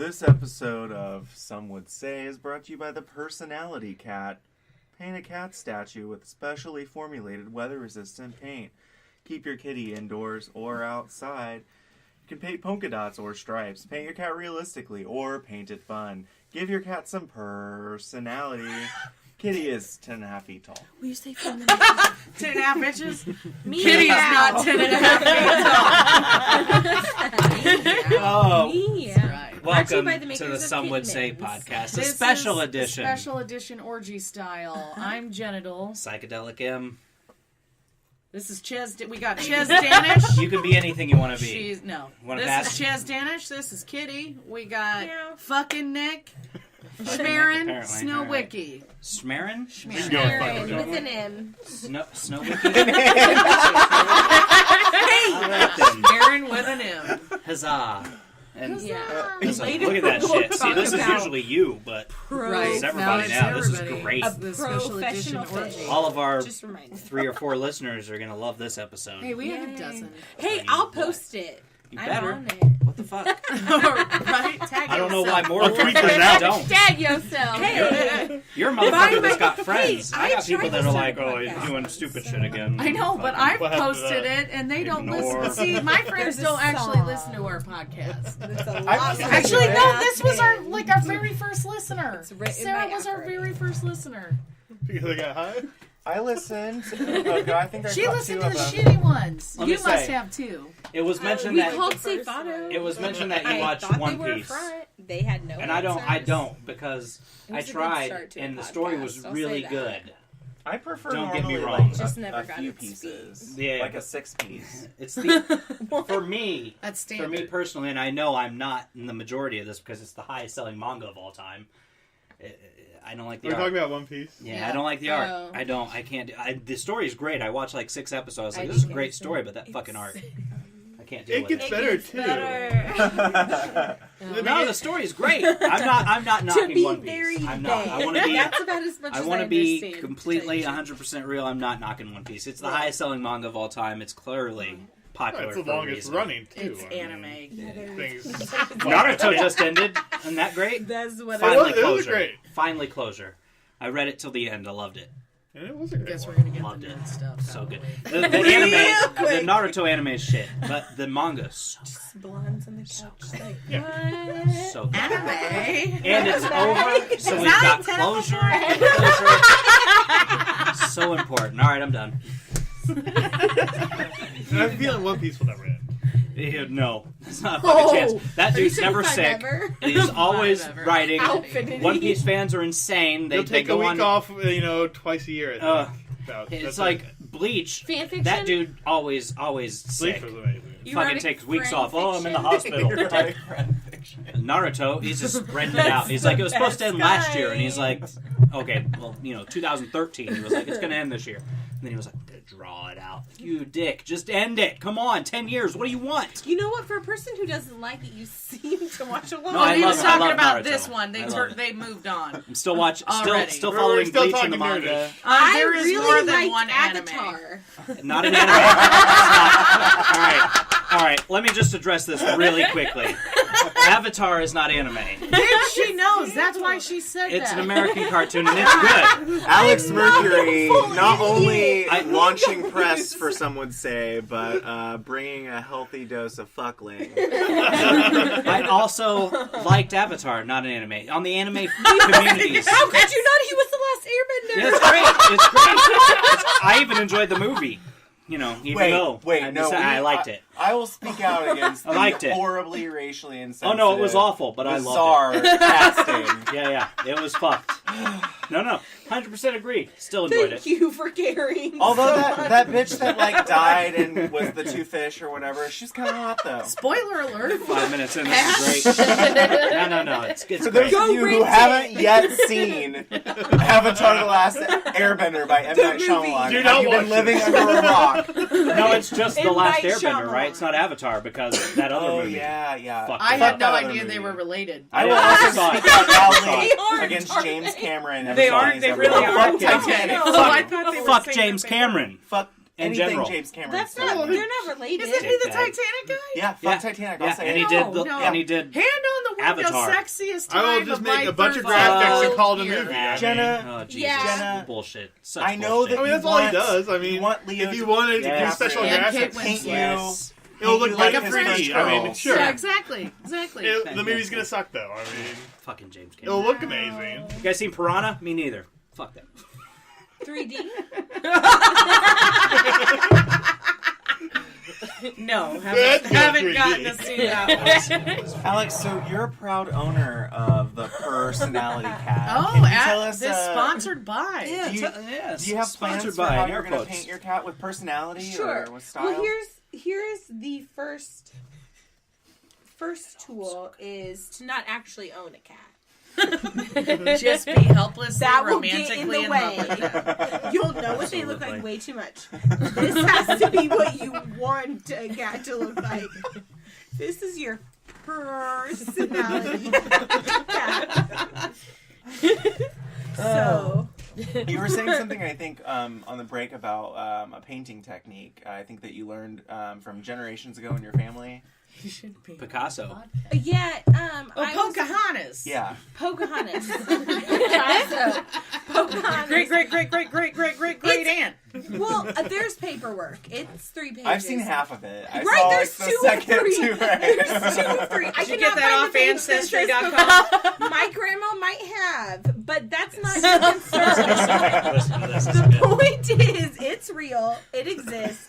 This episode of Some Would Say is brought to you by the Personality Cat. Paint a cat statue with specially formulated weather-resistant paint. Keep your kitty indoors or outside. You can paint polka dots or stripes. Paint your cat realistically or paint it fun. Give your cat some personality. Kitty is 10.5 feet tall. Will you say 10 10.5 inches? Kitty is not 10.5 feet tall. Welcome to the Some Would Say podcast, a special edition. Special edition orgy style. I'm Jenna. Psychedelic M. This is we got Ches Danish. You can be anything you want to be. This pass? is Ches Danish. This is Kitty. We got fucking Nick. Schmarin, Snowwicki. Schmarin? Schmarin with an M. Snowwicki? Schmarin with an M. Huzzah. And yeah. Look at that shit. See, this is usually you, but it's everybody now. This is great. The special edition orgy. All of our 3 or 4 listeners are going to love this episode. Hey, we have a dozen. Hey, I'll post it. You better. I'm on it. What the fuck? Right? Tag I don't know yourself. why more people don't. Tag yourself. Hey. You're a motherfucker that's got friends. Hey, I got people that are like, oh, you're doing stupid shit again. I know, but I've posted it, and they don't listen. See, my friends don't actually listen to our podcast. Actually, no, this was our very first listener. Sarah was our very first listener. Because I got high? I listened. I think She listened to the shitty ones. You must have too. It was mentioned that you watch One Piece. They had no. And I don't because I tried and the story was really good. I prefer Don't get me normally wrong. like Just never a got few its pieces. Yeah. Like a 6-piece. It's for me. That's standard. For me personally, and I know I'm not in the majority of this because it's the highest selling manga of all time. I don't like the art. We're talking about One Piece? Yeah, I don't like the art. Oh. I can't do the story is great. I watched like 6 episodes. Like, this is a great story, but that fucking art. I can't do it. It gets better, too. No, the story is great. I'm not knocking One Piece. I'm not. I want to be. That's about as much I as want I to be understand. completely 100% real. I'm not knocking One Piece. It's the highest selling manga of all time. It's clearly popular. It's the for a longest reason. running, too. It's anime. Naruto just ended. Isn't that great? That's what Finally It was closure. great. Finally closure. I read it till the end. I loved it. And it was a great Guess we're one. gonna get Loved the it. nerd stuff. So good. The anime, the Naruto anime is shit, but the manga is so Just blondes on the couch. Like, Yeah. what? so good. Anime. And it's over, so we've got closure. So important. All right, I'm done. And I'm feeling One Piece will never end. No, it's not a fucking chance. That dude's never If sick. ever? He's always writing. Outfitting. One Piece fans are insane. They'll take a go week on. off, twice a year. I think. It's like Bleach. Fan fiction? That dude always Sleep sick. was amazing. You Fucking writing takes weeks friend off. Oh, I'm in the fiction? hospital. You're like friend fiction. Naruto, he's just spreading it out. He's like, it was supposed to end last year, and he's like, okay, well, 2013. He was like, it's going to end this year. And then he was like, I'm going to draw it out. You dick, just end it. Come on, 10 years. What do you want? You know what? For a person who doesn't like it, you seem to watch a lot. No, I He was love talking about Naruto. this one. I love it. They moved on. I'm still watching, Already. still We're following still Bleach in the talking manga. I There is really more than liked one anime. Avatar. Not an anime. All right. Let me just address this really quickly. Avatar is not anime. She knows. That's why she said It's that. an American cartoon, and it's good. Alex Mercury not only I- launching press for some would say, but bringing a healthy dose of fuckling. I also liked Avatar, not an anime. On the anime communities. How could you not? He was the last airbender. Yeah, it's great. It's great. I even enjoyed the movie. Even though I liked it. I will speak out against I liked the it. horribly racially insensitive. Oh no, it was awful, but I loved bizarre casting. it. Yeah, it was fucked. No, 100% agree. Still enjoyed Thank it. you for caring. Although that bitch that died and was the 2 fish or whatever, she's kind of hot though. Spoiler alert. 5 minutes in, this is great. No, it's For great. those of you who haven't yet seen Avatar: The Last Airbender by M. Night Shyamalan, Do have not you been watch living it. under a rock? No, it's just The M. Last Night Airbender, Shyamalan. right? It's not Avatar because that other Oh movie. yeah. Fuck I it. had no that other idea they movie. were related. I will I also saw it. speak out They loudly aren't, against are James they? Cameron. They aren't. They really are. Fuck Titanic. Oh, I thought they were Fuck saying James that they Cameron. Fuck In anything general. James Cameron. That's said. not. They're not related. Isn't he the Dickbag. Titanic guy? Yeah, fuck Titanic. I'll say and he it. did. No. And he did. Hand on the window, Avatar. sexiest time I will just of make my a bunch of 35 graphics and call it a year. movie. Jenna, Oh, Jesus. Yeah. Jenna, Bullshit. Such I know bullshit. that I mean, that's you all he want- does. I mean, you want Leo if you to- wanted to Yeah, do special and graphics, Kate paint Yes. it'll look like a his 3D. first I mean, girls. sure. Yeah, exactly. The movie's gonna suck though. I mean, Fucking James it'll Cameron. look amazing. You guys seen Piranha? Me neither. Fuck that. 3D. No, That's haven't good gotten 3D. to see that one. Alex, so you're a proud owner of the personality cat. Oh, Can you tell us this sponsored by. Yeah, Do you- yes. Do you have plans Sponsored for by how air you're going to quotes. paint your cat with personality Sure. or with style? Well, here's the first tool is to not actually own a cat. Just be helplessly That will get in romantically the way. love with them. You'll know what they look Absolutely. like way too much. This has to be what you want a cat to look like. This is your personality cat. So, You were saying something, I think, on the break about a painting technique. I think that you learned from generations ago in your family. You should be. Picasso. yeah, Oh, I was- Pocahontas. Yeah. Pocahontas. Picasso. Pocahontas. Great aunt. Well, there's paperwork. It's 3 pages. I've seen half of it. I Right, saw there's like, 2 the and second 3. two. Right? There's 2 and 3. I Did you cannot get that find off the page that says Ancestry.com? My grandma might have, but that's not your concern. Listen to this. This is The good. point is, it's real. It exists.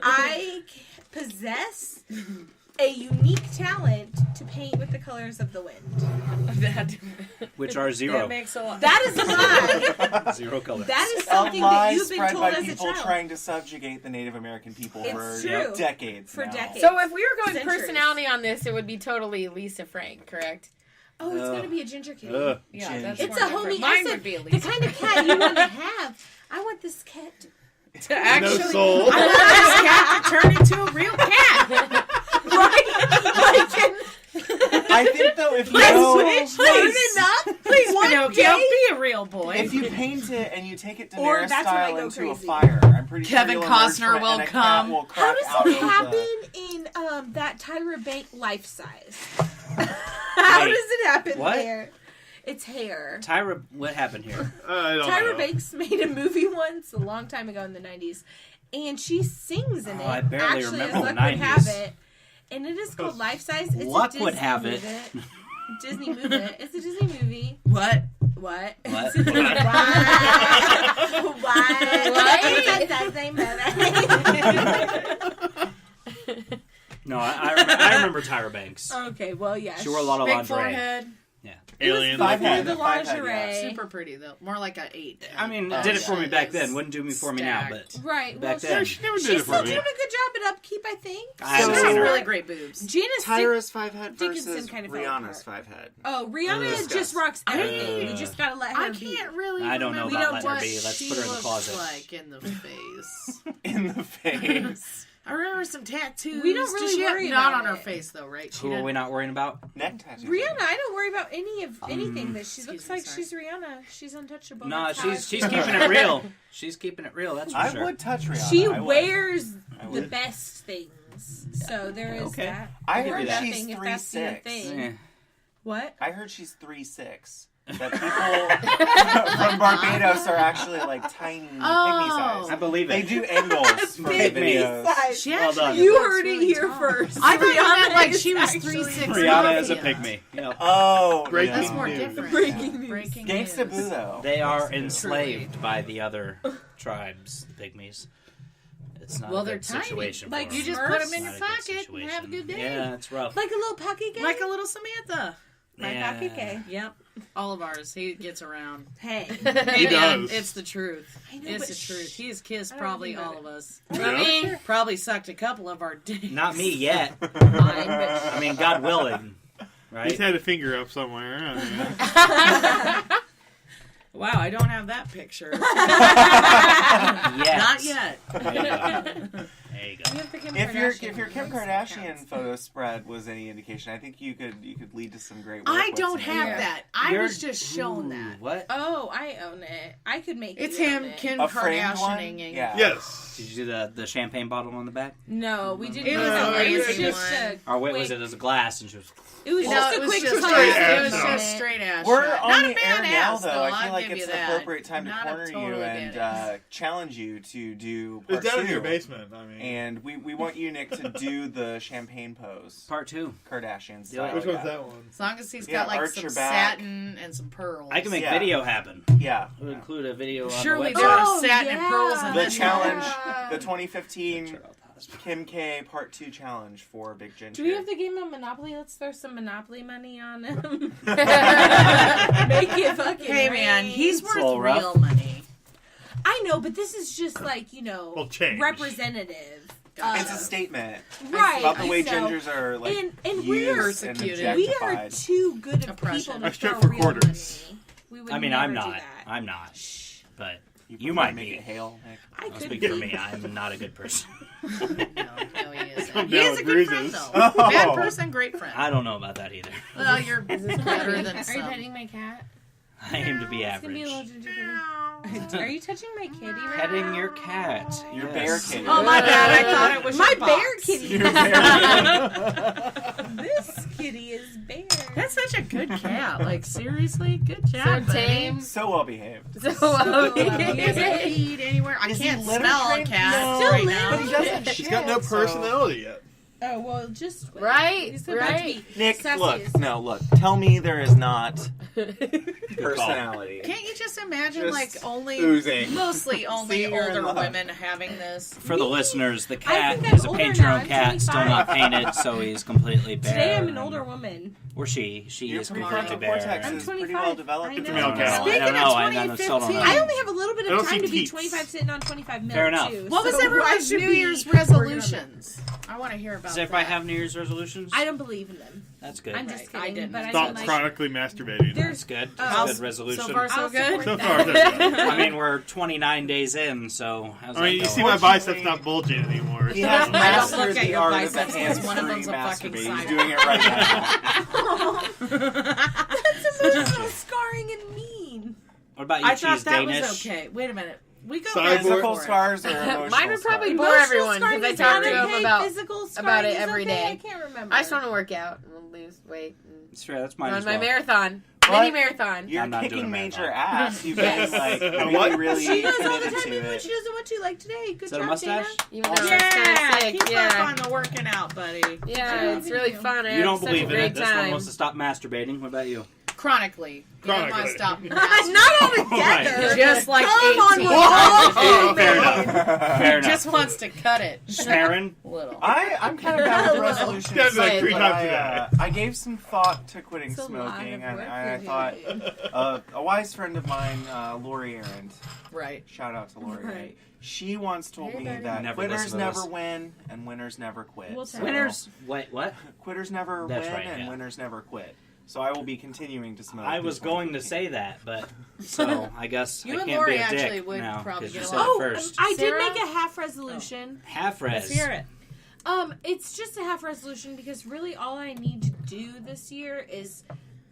I possess a unique talent to paint with the colors of the wind. Which are zero. That makes a lot. That is a lie. Zero color. That is A something lie that you've been spread told by as a people child. trying to subjugate the Native American people It's for true. decades For now. decades. So if we were going Centuries. personality on this, it would be totally Lisa Frank, correct? Oh, it's gonna be a ginger kitty. Yeah, Ginger. that's It's more a homie. different. I Mine said would be a the Lisa. kind of cat you want to have. I want this cat To actually, No soul. I want this cat to turn into a real cat. I think though, if you Please, know, please. enough. Please, One Pinocchio, day- be a real boy. if you paint it and you take it Or Daenerys that's when I style go into crazy. a fire, I'm pretty Kevin sure you'll emerge Costner from it will and a cat come. will How crack does out it of the- happen in that Tyra Bank life size? How Wait, does it happen what? there? It's hair. Tyra, what happened here? I don't Tyra know. Banks made a movie once, a long time ago in the 90s, and she sings in Oh, it. I barely Actually, remember as the luck would have 90s. it. And it is called Life Size. It's Luck a Disney would have it. movie. Disney movie. It's a Disney movie. What? What? What? What? It's a Disney movie. No, I remember Tyra Banks. Okay, well, yeah. She wore a lot of Big lingerie. forehead. Alien. Five head. The Five head, lingerie. Super pretty though. More like a 8. I mean, Oh, did it for yeah. me back then. Wouldn't do me for me now, but Stacked. Right. Well, back then. She never did she's it still for doing me. a good job at upkeep, I think. I She's haven't got seen her. really great boobs. Gina's Tyra's 5 head Dickinson versus kind of fell Rihanna's apart. 5 head. Oh, Rihanna Discuss. just rocks everything. Uh, We just gotta let her I be. can't really. I don't know remember about letting her what be. Let's she put her in the looks closet. Like in the face. In the face. I remember some tattoos. We don't Does really she have- worry not about on her it. face though, right? She Who are didn't- we not worrying about? Neck tattoos. Rihanna, I don't worry about anything that she Excuse looks me, like. sorry. She's Rihanna. She's untouchable. No, That's how I she's feel. keeping it real. She's keeping it real. That's for I sure. would touch Rihanna. She I would. wears I the would. best things. So there is Okay. that. I Or heard nothing, she's if that's your 3'6". thing. Eh. What? I heard she's 3'6". That people from Barbados are actually like tiny pygmy Oh. size. I believe They it. do angles for the Big videos. size. She Well actually done. You looks heard it really here tall. first. I thought you meant Rihanna like is she was actually- 3'6". Rihanna is a Mafia. pygmy. Yep. Oh, Breaking That's more news. different. Breaking news. Breaking Gangsta news. Boo though. They are enslaved by the other tribes, the pygmies. It's not Well, a they're good tiny. situation Like for You them. just put them Smurfs? in your Not a good pocket and have a good day. Yeah, it's rough. Like a little pocket game? Like a little Samantha. My Yeah. pocket game. Yep. All of ours. He gets around. Hey. He And does. It's the truth. I know, It's but the truth. He's kissed I don't probably think about all of us. Yeah. Probably sucked a couple of our dicks. Not me yet. Mine, but I mean, God willing, He's right? had a finger up somewhere. I mean, Wow, I don't have that picture. Yet. Not yet. There you go. There you go. we have the Kim If Kardashian your Kim ones, that Kardashian counts. photo spread was any indication, I think you could lead to some great work. I with don't some have of that. I You're- was just shown Ooh, that. What? Oh, I own it. I could make It's you him, own it. Kim A framed one? Kardashianing. Yeah. yes. Did you do the champagne bottle on the back? No, we didn't. It was a lazy just one. Or wait, was it as a glass? And she was. It was just a quick just color. it was statement. just straight ass. We're shot. on Not the a bad air now, ass, though. I I'll feel like give it's you the that. appropriate time to Not a corner you totally and bad ass. challenge you to do It's part down in 2. your basement. I mean, And we want you, Nick, to do the champagne pose. Part 2. Kardashian style. which one's that one? As long as he's Yeah, got like arch some your back. satin and some pearls. I can make Yeah. video happen. Yeah. We'll include a video Surely on the there website. are satin and pearls in The this. challenge, Yeah. the 2015 Kim K Part 2 challenge for Big Ginger. Do we have the game of Monopoly? Let's throw some Monopoly money on him. Make it fucking Hey man, rain. he's a worth little rough. real money. I know, but this is just like, Well, change. representative. It's a statement. Right. About the way so- gingers are like and we are used and persecuted. We are objectified. too good of Oppression. people I to strip throw for real quarters. money. We would I mean, never I'm do not. that. I'm not. Shh. But You you might might make be. it hail, Nick. I I'll could speak be. for me. I'm not a good person. No, he isn't. Come He down is a with good friend bruises. though. Oh. Bad person, great friend. I don't know about that either. Well, you're better than Are you some. petting my cat? I aim to be It's gonna be a average. little ginger kitty. Are you touching my kitty right Petting now? your cat. Your Yes. bear kitty. Oh my bad, I thought it was My your bear box. kitty. Your bear This kitty is bear. That's such a good cat. Like seriously, good job. So buddy. tame. So well behaved. So He doesn't feed anywhere. I Is he can't litter smell a trained? cat No, Still right litter now. But he doesn't She's got no shit, so- personality yet. Oh well, just wait. Right, He's about to right. be Nick, sassy look. as- No, look. Tell me there is not Good call. personality. Can't you just imagine Just like only oozing. mostly only See, you're in older love. women having this? For the listeners, the I cat think I'm is a older paint-your-own now. I'm cat, still 25. not painted, so he's completely bare. Today I'm an and- older woman. Or she. She Your is completely prefrontal bare. cortex I'm is pretty 25. well developed. I It's a know. male cat. Speaking I don't of know. I still don't know. 2015, I only have a little bit I of don't time see to be teats. 25 sitting on 25 mil Fair enough. too. What was so I everyone's should New be Year's working on it. resolutions? I want to hear about Does that. everybody have New Year's resolutions? I don't believe in them. That's good. I'm just Right, I kidding. didn't. But I Stop mean, like, chronically masturbating. there's That's good. Oh. That's a good resolution. So far, so I'll good. support So that. far, so good. I mean, we're 29 days in, so how's I mean, that you going? see my biceps not bulging anymore. He so- has I don't mastered look at the your art biceps of the 'cause one of hands-free them's a fucking masturbate. He's side. doing it right now. That's emotional scarring and mean. What about you, I Cheese thought that Danish? was okay. Wait a minute. We go Cyborg. back Physical for it. scars or emotional Mine would probably scars? bore Emotional everyone scarring because I is talk not to them okay. about Physical about scarring it is every okay. day. I can't remember. I just want to work out and lose weight and That's fair. That's mine run as my well. marathon, What? mini marathon. You're I'm not doing a kicking major marathon. ass. You've been like What? really She does all the committed time, to even when it. she doesn't want to. Like today. Good Is that a job, mustache? Dana. Even though it's Yeah, kind of sick. keep up Yeah, on the working out, buddy. yeah, it's really fun. I You have don't such believe a in great it. This one time. wants to stop masturbating. What about you? Chronically. You don't want to Chronically. stop. Not all together. Just like Come on, 18. we're all Oh, fair enough. Fair enough. Just wants to cut it. Sharon? Little. I'm kind of bad with resolutions. Yeah, like 3 but times I gave some thought to quitting It's a lot smoking, of and work I you're thought doing. a wise friend of mine, Lori Arendt, Right. shout out to Lori. Right. Arendt, she once told Hey, me buddy. that Never quitters listen to never this. win and winners never quit. We'll So- tell Winners. Wait, what? Quitters never That's win right, and yeah. winners never quit. So I will be continuing to smoke. I was in going to 2015. say that, but so I guess You I and can't Lori be a dick actually would now probably because you get said along. it first. I did Sarah? make a half resolution. Half res. Let's hear it. It's just a half resolution because really all I need to do this year is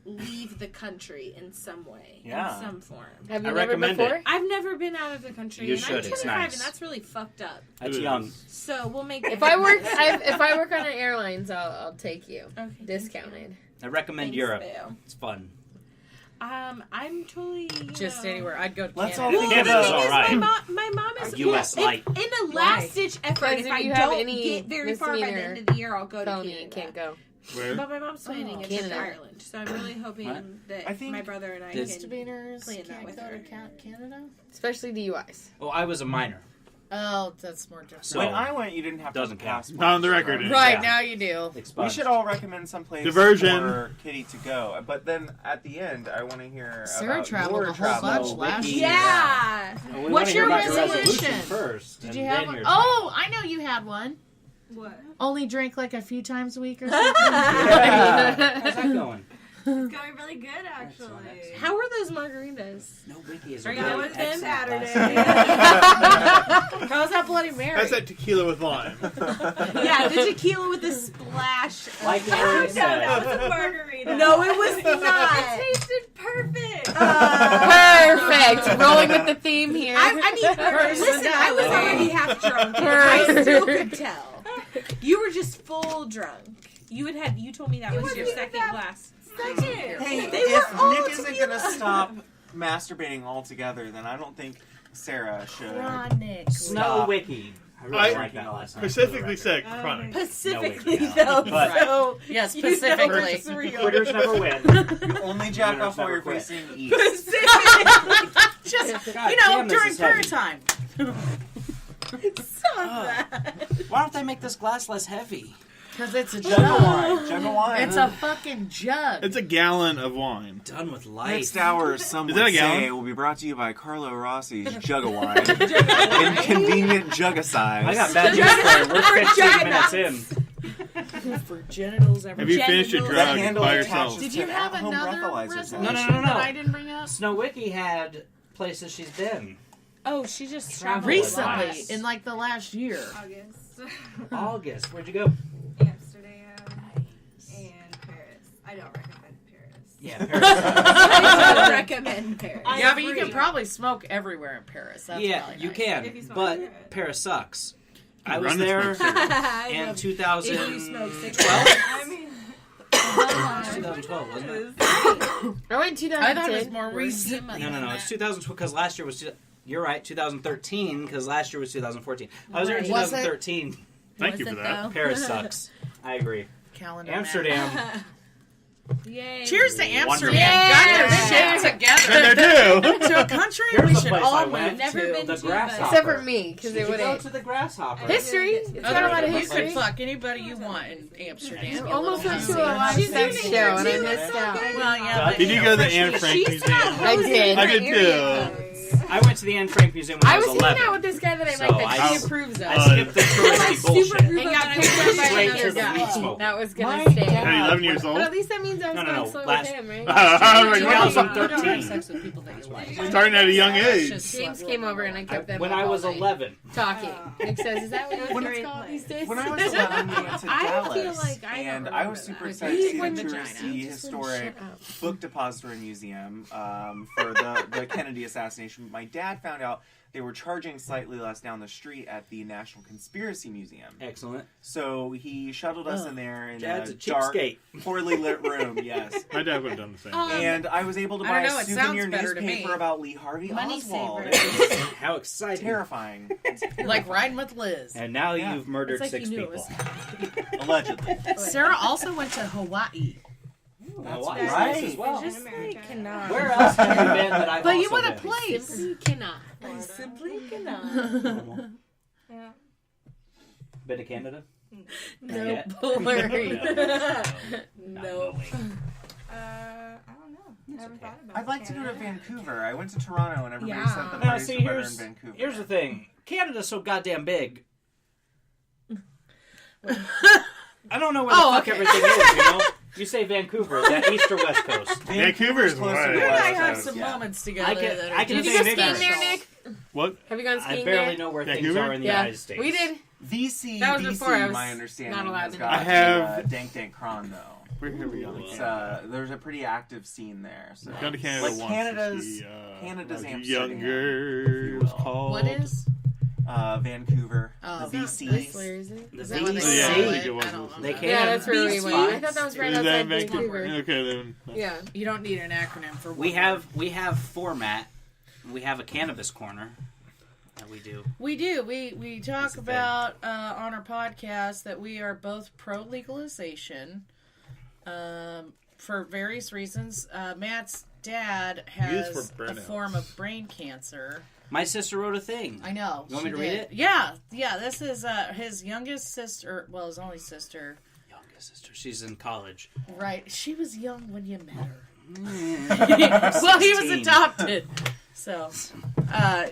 leave the country in some way, Yeah. in some form. Have you I never recommend before? it. I've never been out of the country, You and should, I'm it's 25, nice. and that's really fucked up. That's It young. is. So we'll make. If I work, if I work on an airlines, I'll take you. Okay, Discounted. I recommend Thanks, Europe. Boo. It's fun. I'm totally Just know. anywhere. I'd go to Let's Canada. all Well, think the about thing all is, right. my mom is US if- light. in a last ditch effort. Because If if I you have don't any get very far by the misdemeanor end of the year, I'll go to Felony, Canada. you can't go. Where? But my mom's planning a trip to Canada. Ireland, so I'm really hoping What? that I think my brother and I This- can. Misdemeanors Plan that can't with go her. to Canada? Especially DUIs. Well, I was a minor. Oh, that's more different. So- When I went, you didn't have to Doesn't count. pass. Not on the record. right, Yeah. now you do. We Expunged. should all recommend some place Diversion. for Kitty to go. But then at the end, I want to hear Sarah about traveled your a whole travel. bunch last Wiki. year. Yeah. Well, we What's wanna hear your about resolution? first? Did and you then have one? your Oh, I know you had one. What? Only drink like a few times a week or something. How's that going? It's going really good, actually. How were those margaritas? No wikis. Are you really done with them? excellent. How's that Bloody Mary? That's that tequila with lime. Yeah, the tequila with a splash. Of Like No, Aaron that said. was a margarita. No, it was not. It tasted perfect. Perfect. Rolling with the theme here. I mean, listen, I was already half drunk. I still could tell. You were just full drunk. You told me that was your second glass. Hey, They if were all Nick isn't together. gonna stop masturbating altogether, then I don't think Sarah should. Chronic. Snow Wiki. I really like that last time. Specifically said chronic. Specifically, No, though. but- So Yes, you know specifically. it's real. Quitters never win. You only jack Winners off while never you're quit. facing east. Just, God you know, damn, this during is prayer heavy. time. Why don't they make this glass less heavy? Because it's a Jug of jug. wine. Jug of wine. It's a fucking jug. It's a gallon of wine. Done with life. Next hour, some Is would that a gallon? say, will be brought to you by Carlo Rossi's Jug of Wine. In convenient jug-a-size. I got bad news for you. We're 15 minutes in. For genitals ever. Have you finished your Genitals. That drug handle by attaches yourself? Did to you an have at-home another breathalyzer resolution test. No. that I didn't bring up? Snow Wiki had places she's been. Oh, she just Traveled traveled. Recently, Nice. in like the last year. August. August. Where'd you go? Amsterdam. And Paris. I don't recommend Paris. Yeah, I don't recommend Paris. I Yeah, but you agree. can probably smoke everywhere in Paris. That's yeah, probably you nice. can, If you smoke but cigarettes. Paris sucks. I Run was the there smoke cigarette. in If 2012. you smoke cigarettes. I mean, 2012, wasn't it? I went in I thought it was 2010. more recent. No. It's 2012 because last year was. You're right, 2013 because last year was 2014. I was there in Was it? 2013. Thank you for that. Paris sucks. I agree. Calendar Amsterdam. Yay. Cheers to Amsterdam. Wonderful. Got your Yeah. shit And together. there too. To a country Here's we the should place all I move went. Never to. been The to, grasshopper. Except for me, because Did it you would go have. to the grasshopper? History? It's got a lot of You could history. fuck anybody you want in Amsterdam. you Almost little went pussy. to a live She's sex doing show it and I too, missed it's so out. good. Well, yeah. Did you go to the Anne Frank She's Museum? got I did. I did area too. I went to the Anne Frank Museum when I I was was hanging 11. out with this guy that I So like that I- she approves of. I skipped the touristy bullshit. And got picked up by Straight another to the weed guy. smoke. That was gonna Are stay. you 11 years old? But at least that means I was No, going no, slow last- with him, right? Right, You don't have 2013. sex with people that you like. Starting at a young age. James came over and I kept them When up I all was night 11. talking. Nick says, "Is that what When it's I- called these days?" When I was 11, we went to I Dallas, feel like I don't and I was remember super that. excited to see One the vagina. touristy, Just historic shut up. book depository museum for the Kennedy assassination. My dad found out they were charging slightly less down the street at the National Conspiracy Museum. Excellent. So he shuttled us in there in Dad's a a dark, cheapskate. poorly lit room, yes. My dad would have done the same. And I was able to I buy don't know, a it souvenir sounds better to newspaper me. about Lee Harvey Money Oswald. saver. It was How exciting. terrifying. Like riding with Liz. And now Yeah. you've murdered It's like 6 you knew it people. Allegedly. Sarah also went to Hawaii. That's right. nice as well. Just like cannot. Where else have you been that I've But also you went a been? place. Simply cannot. I simply cannot. yeah. Been to Canada? No yet. blurry. No. I don't know. Never okay. thought about I'd like to go to Canada. Vancouver. I went to Toronto and everybody Yeah. said the Now, parties see, were better in here's, Vancouver. here's the thing. Canada's so goddamn big. I don't know where the Oh, fuck okay. everything is, you know? You say Vancouver, is that east or west coast? Vancouver is closer right. to You the and I west have coast, some yeah. moments together I can- that I are can Did say you go Nick skiing knows. there, Nick? What? Have you gone I skiing barely there? know where things Vancouver? are in the Yeah, United States. we did. VC, That was before I was my understanding, not allowed has to got I have- Dank Dank Kron, though. Where have we gone? It's, there's a pretty active scene there. So. Gone to Canada Like once. Canada's- to see, Canada's when I was Amsterdam, younger. if you It was will. called. What is? Vancouver, Oh, the nice. VC. Where is it? The Is that what they VC. call Yeah, I it? think it was. I don't know. They can't. Yeah, that's where we Beach went. I spots. thought that was right Is that outside in Vancouver? Vancouver. Okay, then. Yeah. You don't need an acronym for We one word. have format. We have a cannabis corner that we do. We do. We talk It's a thing. about on our podcast that we are both pro legalization for various reasons. Matt's dad has Used for a burnouts. form of brain cancer. My sister wrote a thing. I know. You want me she to read did. it? Yeah. This is his youngest sister. Well, his only sister. Youngest sister. She's in college. Right. She was young when you met her. Well, he was 16. adopted. So,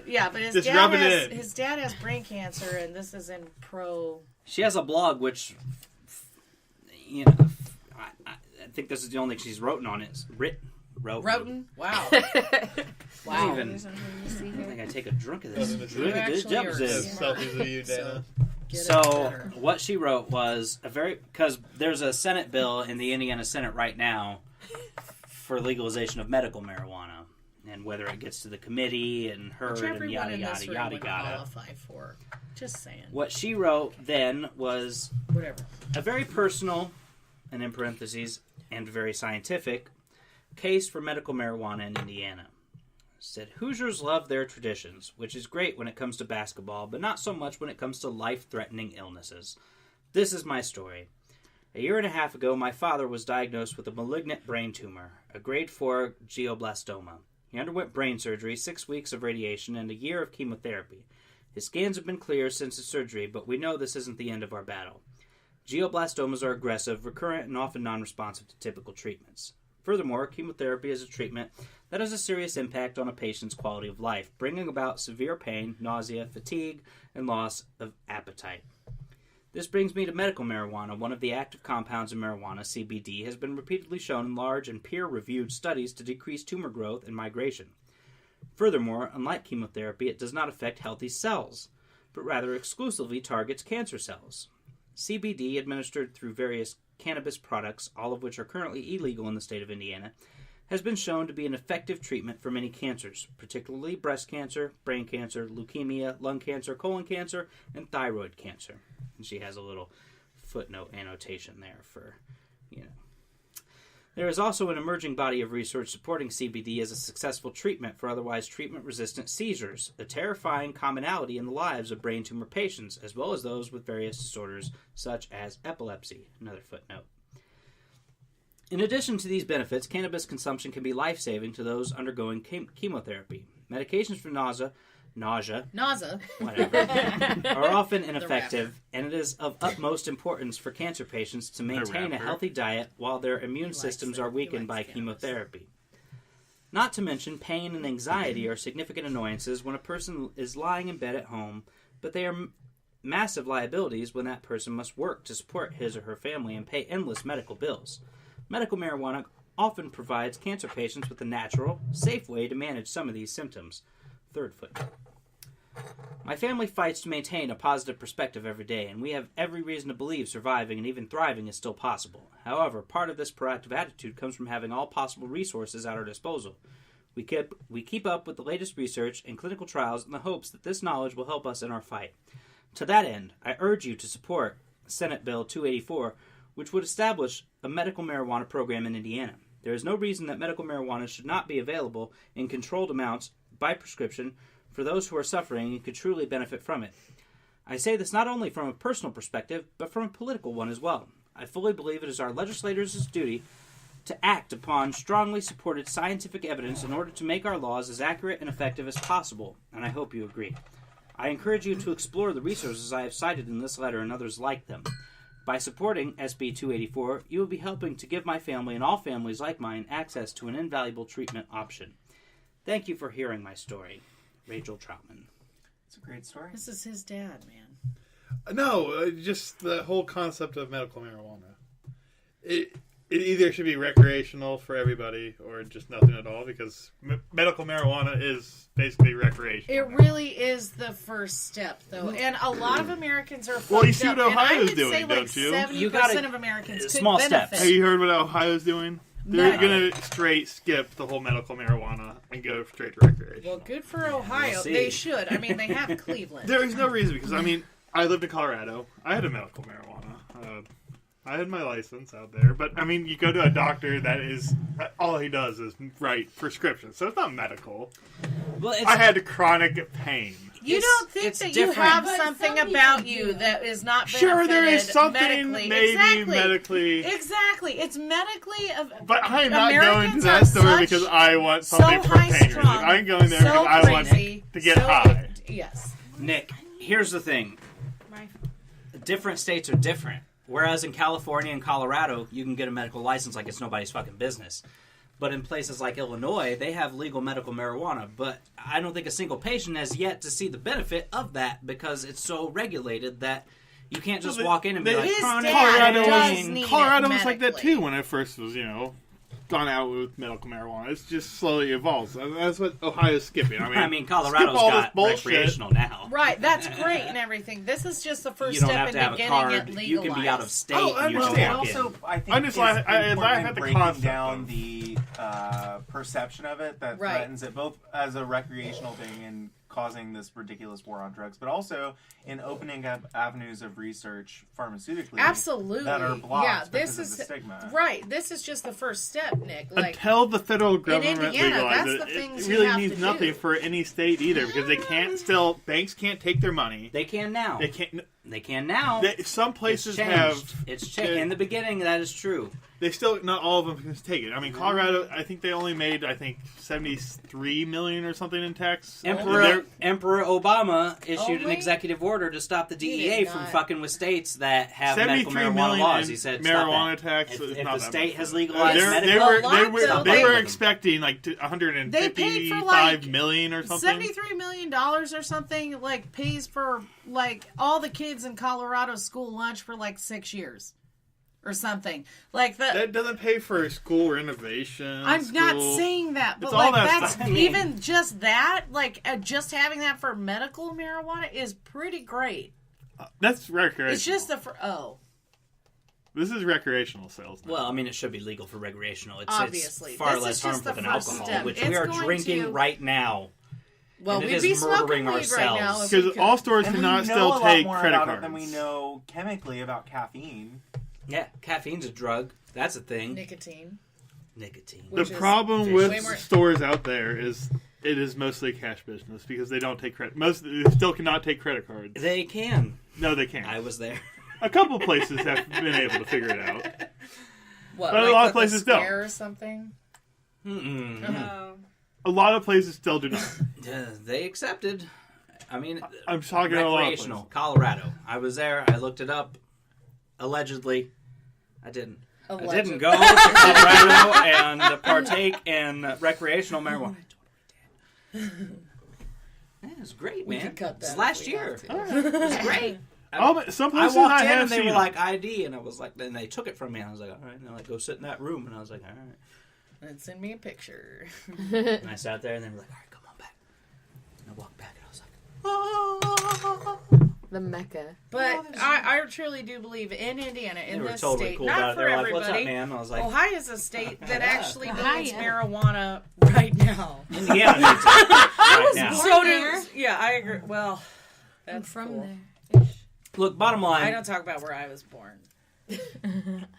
yeah, but Just rub it in. his dad has brain cancer, and this is in pro. She has a blog, which, you know, I think this is the only thing she's written on it. Roten? Wow. Wow. Even, There's something to see I here. think I take a drink of this. Doesn't it Drink You of this actually are Jefferson. smart. Selfies of you, Dana. Get it So better. what she wrote was because there's a Senate bill in the Indiana Senate right now for legalization of medical marijuana. and whether it gets to the committee and heard and yada yada yada yada. Qualify for. Just saying. What she wrote then was whatever a very personal, and in parentheses, and very scientific case for medical marijuana in Indiana. Said Hoosiers love their traditions, which is great when it comes to basketball, but not so much when it comes to life-threatening illnesses. This is my story. A year and a half ago, my father was diagnosed with a malignant brain tumor, a grade 4 glioblastoma. He underwent brain surgery, 6 weeks of radiation, and a year of chemotherapy. His scans have been clear since his surgery, but we know this isn't the end of our battle. Glioblastomas are aggressive, recurrent, and often non-responsive to typical treatments. Furthermore, chemotherapy is a treatment that has a serious impact on a patient's quality of life, bringing about severe pain, nausea, fatigue, and loss of appetite. This brings me to medical marijuana. One of the active compounds in marijuana, CBD, has been repeatedly shown in large and peer-reviewed studies to decrease tumor growth and migration. Furthermore, unlike chemotherapy, it does not affect healthy cells, but rather exclusively targets cancer cells. CBD, administered through various cannabis products, all of which are currently illegal in the state of Indiana, has been shown to be an effective treatment for many cancers, particularly breast cancer, brain cancer, leukemia, lung cancer, colon cancer, and thyroid cancer. And she has a little footnote annotation there for, There is also an emerging body of research supporting CBD as a successful treatment for otherwise treatment-resistant seizures, a terrifying commonality in the lives of brain tumor patients, as well as those with various disorders such as epilepsy. Another footnote. In addition to these benefits, cannabis consumption can be life-saving to those undergoing chemotherapy. Medications for nausea, whatever, are often ineffective, and it is of utmost importance for cancer patients to maintain a healthy diet while their immune systems are weakened by chemotherapy. Not to mention, pain and anxiety are significant annoyances when a person is lying in bed at home, but they are massive liabilities when that person must work to support his or her family and pay endless medical bills. Medical marijuana often provides cancer patients with a natural, safe way to manage some of these symptoms. Third footnote. My family fights to maintain a positive perspective every day, and we have every reason to believe surviving and even thriving is still possible. However, part of this proactive attitude comes from having all possible resources at our disposal. We keep up with the latest research and clinical trials in the hopes that this knowledge will help us in our fight. To that end, I urge you to support Senate Bill 284, which would establish a medical marijuana program in Indiana. There is no reason that medical marijuana should not be available in controlled amounts by prescription for those who are suffering and could truly benefit from it. I say this not only from a personal perspective, but from a political one as well. I fully believe it is our legislators' duty to act upon strongly supported scientific evidence in order to make our laws as accurate and effective as possible, and I hope you agree. I encourage you to explore the resources I have cited in this letter and others like them. By supporting SB 284, you will be helping to give my family and all families like mine access to an invaluable treatment option. Thank you for hearing my story. Rachel Troutman. It's a great story. This is his dad, man. No, just the whole concept of medical marijuana. It either should be recreational for everybody or just nothing at all, because medical marijuana is basically recreational. It really is the first step, though, and a lot of Americans are. Well, you see what Ohio's doing, say, don't you? 70% of Americans could small benefit. steps. Have you heard what Ohio's doing? They're going to straight skip the whole medical marijuana and go straight to recreational. Well, good for Ohio. We'll see. They should. I mean, they have Cleveland. There is no reason, because, I lived in Colorado. I had a medical marijuana. I had my license out there. But, you go to a doctor that is, all he does is write prescriptions. So it's not medical. Well, I had chronic pain. You don't think it's that different. you have But something some about people you do. that is not Sure, there is benefited something medically. maybe medically. Exactly. It's medically. But I am not Americans going to are that store such- because I want something so for pain relief. high-strung, I'm going there because I want crazy, to get so high. Yes. Nick, here's the thing. Different states are different. Whereas in California and Colorado, you can get a medical license like it's nobody's fucking business. But in places like Illinois, they have legal medical marijuana. But I don't think a single patient has yet to see the benefit of that because it's so regulated that you can't just walk in and be like, His chronic dad does pain. need Colorado it was like that medically. too when I first was, gone out with medical marijuana. It's just slowly evolves. That's what Ohio's skipping. Colorado's skip all this got bullshit. recreational now. Right, that's great and everything. This is just the first You don't step have in to have a getting card. it legalized. You can be out of state Oh, I and you're Well, still and understand. also, I think I'm just it's I important had the breaking concept down of- the perception of it that threatens it both as a recreational thing and causing this ridiculous war on drugs, but also in opening up avenues of research pharmaceutically that are blocked because of the stigma. Right. This is just the first step, Nick. Like, until the federal government Indiana, legalizes that's the things it really you have means to nothing do. for any state either, because they can't still, banks can't take their money. They can now. They can now. Some places It's changed. In the beginning, that is true. They still, not all of them can take it. I mean, Colorado, I think they only made, $73 million or something in tax. Emperor Obama issued an executive order to stop the DEA from fucking with states that have medical marijuana laws. He said, marijuana stop tax. If the state has legalized they were expecting like $155 million or something. $73 million or something, like, pays for, like, all the kids in Colorado school lunch for, like, 6 years. Or something like that. That doesn't pay for school renovation. I'm not saying that, but like that's even just that. Like just having that for medical marijuana is pretty great. That's recreational. It's just This is recreational sales now. Well, I mean, it should be legal for recreational. Obviously, it's far less harmful than alcohol, which we are drinking right now. Well, we'd be murdering ourselves because all stores cannot still take credit cards. Than we know chemically about caffeine. Yeah, caffeine's a drug. That's a thing. Nicotine. The problem with stores out there is it is mostly cash business because they don't take credit. They still cannot take credit cards. They can. No, they can't. I was there. A couple places have been able to figure it out. What, but like a lot of places don't. Or something? A lot of places still do not. They accepted. I mean, I'm talking about a lot of recreational. Colorado. I was there. I looked it up. Allegedly. I didn't go to Colorado and partake in recreational marijuana. Yeah, it was great, man. It was last year. It was great. Some places I walked in have and they were like ID, and I was like, then they took it from me, and I was like, all right, and they're like, go sit in that room, and I was like, all right. And send me a picture. And I sat there, and they were like, all right, come on back. And I walked back, and I was like, oh. The Mecca. But I truly do believe in Indiana, in this totally state, cool not about it. for They were everybody. like, what's up, man? I was like, Ohio is a state that actually needs marijuana right now. Indiana needs it right now. So yeah, I agree. Well, that's from cool. there. Look, bottom line. I don't talk about where I was born. The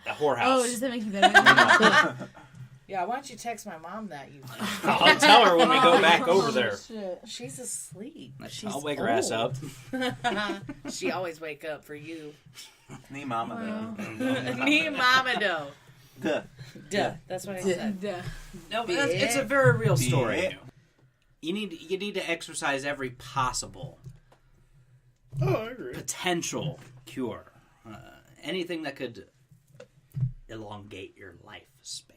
whorehouse. Oh, does that make you better? Yeah, why don't you text my mom that? I'll tell her when we go back over there. Shit. She's asleep. I'll wake her ass up. She always wake up for you. Ni mama though. Ni mama though. Duh. That's what I said. Duh. No, but it's a very real story. You need to exercise every possible potential cure. Anything that could elongate your lifespan.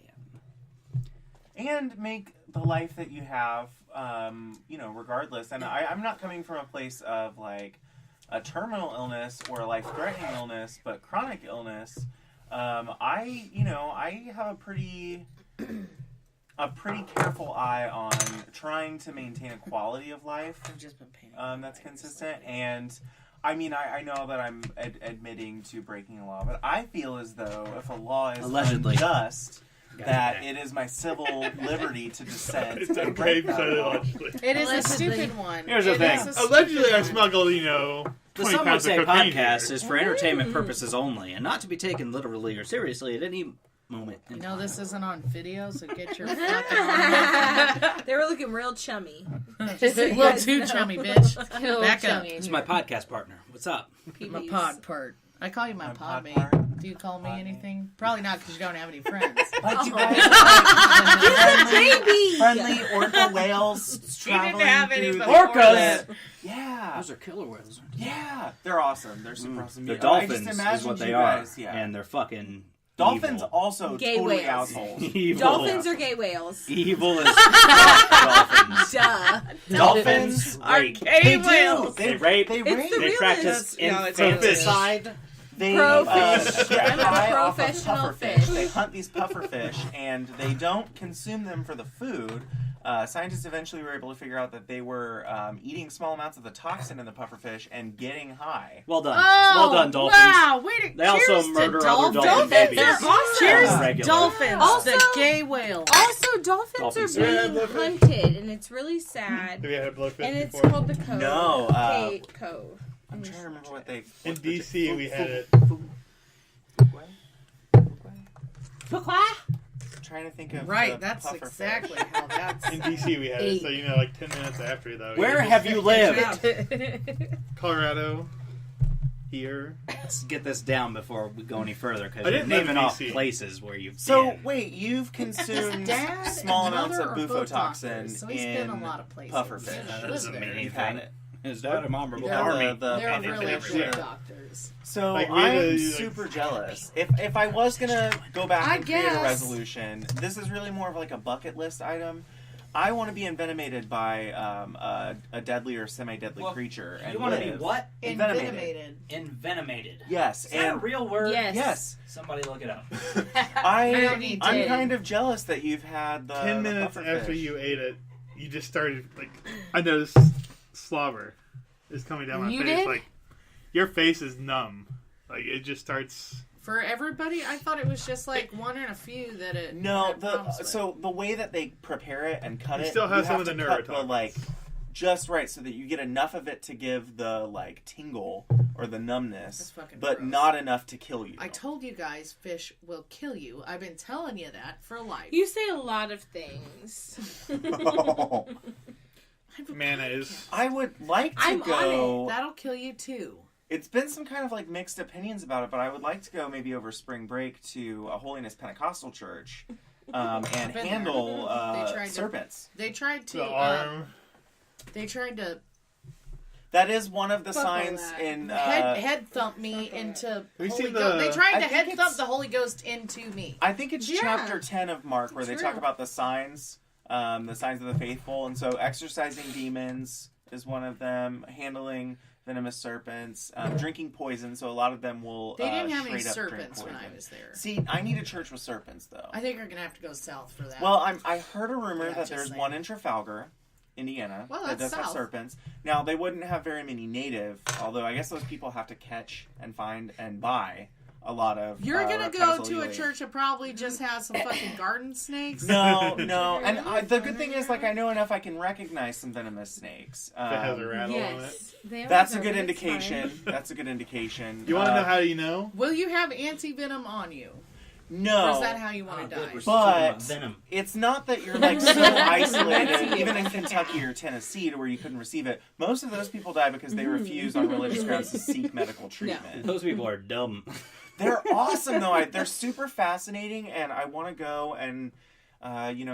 And make the life that you have, regardless. And I'm not coming from a place of, like, a terminal illness or a life-threatening illness, but chronic illness. I have a pretty careful eye on trying to maintain a quality of life that's consistent. And, I mean, I know that I'm admitting to breaking a law, but I feel as though if a law is unjust... that it is my civil liberty to dissent. It's okay to say allegedly. It is a stupid one. Here's the thing. Allegedly, I smuggled, the Some Would Say podcast is for entertainment purposes only, and not to be taken literally or seriously at any moment. No, this isn't on video, so get your fucking... They were looking real chummy. Just a little too chummy, bitch. Back up. It's my podcast partner. What's up? My pod part. I call you my pod mate. Do you call me anything? Probably not, because you don't have any friends. But you guys friendly orca whales traveling through orcas. Yeah, those are killer whales. Yeah, they're awesome. They're super awesome. They're dolphins, is what they are, and they're fucking. Dolphins evil. Also gay totally whales. assholes. Evil. Dolphins are gay whales. Evil as dolphins. Duh. Dolphins are gay whales. They rape. They practice infanticide. They I'm high a off of professional puffer fish. They hunt these puffer fish, and they don't consume them for the food. Scientists eventually were able to figure out that they were eating small amounts of the toxin in the pufferfish and getting high. Well done. Oh, well done, dolphins. Wow, They also murder other dolphin Dolphins babies. are awesome. Cheers, Regular. dolphins. Also- the gay whale. Also, dolphins Dolphins. are Yeah, being blowfish. hunted, and it's really sad. Have you had a blowfish And it's before? called the Cove. No, Cove. I'm trying to remember what they... In DC, we had it. I'm trying to think of Right, the that's pufferfish. exactly how that's. In DC, we had it. So, like 10 minutes after, though. Where have you lived? Colorado. Here. Let's get this down before we go any further, because I you're didn't live naming in off DC. places where you've So, been. wait, you've consumed Dad small and amounts mother of are both bufotoxin doctors, so he's in been a lot of places. pufferfish. Yeah, That lives doesn't mean there. anything. You've had it. Is that a mom or Yeah, army? the They're pufferfish. really every good year. doctors. So Like, we I'm had to, super jealous. If I was gonna go back I and create a guess. resolution, this is really more of like a bucket list item. I want to be envenomated by a deadly or semi-deadly Well, creature. And You want to be live. what? Envenomated. Envenomated. Yes, Is that a and real word? Yes. yes, Somebody look it up. already I'm did. kind of jealous that you've had the 10 the minutes pufferfish. after you ate it, you just started, like, I noticed slobber is coming down my You face. did? Like, your face is numb. Like, it just starts. For everybody, I thought it was just like one and a few that it. No, had problems with. so the way that they prepare it and cut You it, still have some of to the cut the neurotoxins. like just right so that you get enough of it to give the like tingle or the numbness, That's fucking but gross. not enough to kill you. I told you guys, fish will kill you. I've been telling you that for life. You say a lot of things. Mayonnaise. I would like to I'm on go. That'll kill you too. It's been some kind of like mixed opinions about it, but I would like to go maybe over spring break to a Holiness Pentecostal church and Been there. handle They tried to- serpents. They tried to. The arm. They tried to That is one of the Fuck all signs that. in. head thump me into Have you Holy seen Ghost. the- They tried I to think head it's- thump the Holy Ghost into me. I think it's Yeah. chapter 10 of Mark where they It's talk real. about the signs of the faithful. And so exorcising demons is one of them, handling venomous serpents, drinking poison. So a lot of them will They didn't have any straight up drink serpents when I poison. was there. See, I need a church with serpents, though. I think you're gonna have to go south for that. Well, I heard a rumor Yeah, that just there's saying. one in Trafalgar, Indiana, Well, that that's does have south. serpents. Now, they wouldn't have very many native, although I guess those people have to catch and find and buy a lot of you're gonna reptiles go to a illegally. church that probably just has some fucking garden snakes. No, and the good thing is, like, I know enough I can recognize some venomous snakes. That has a rattle on it. Yes. They always That's a are, good but it's indication. fine. That's a good indication. You want to know how you know? Will you have anti-venom on you? No. Or is that how you want to die? We're still talking about But venom. it's not that you're like so isolated, even in Kentucky or Tennessee, to where you couldn't receive it. Most of those people die because they refuse on religious grounds to seek medical treatment. Those people are dumb. They're awesome though. They're super fascinating, and I want to go and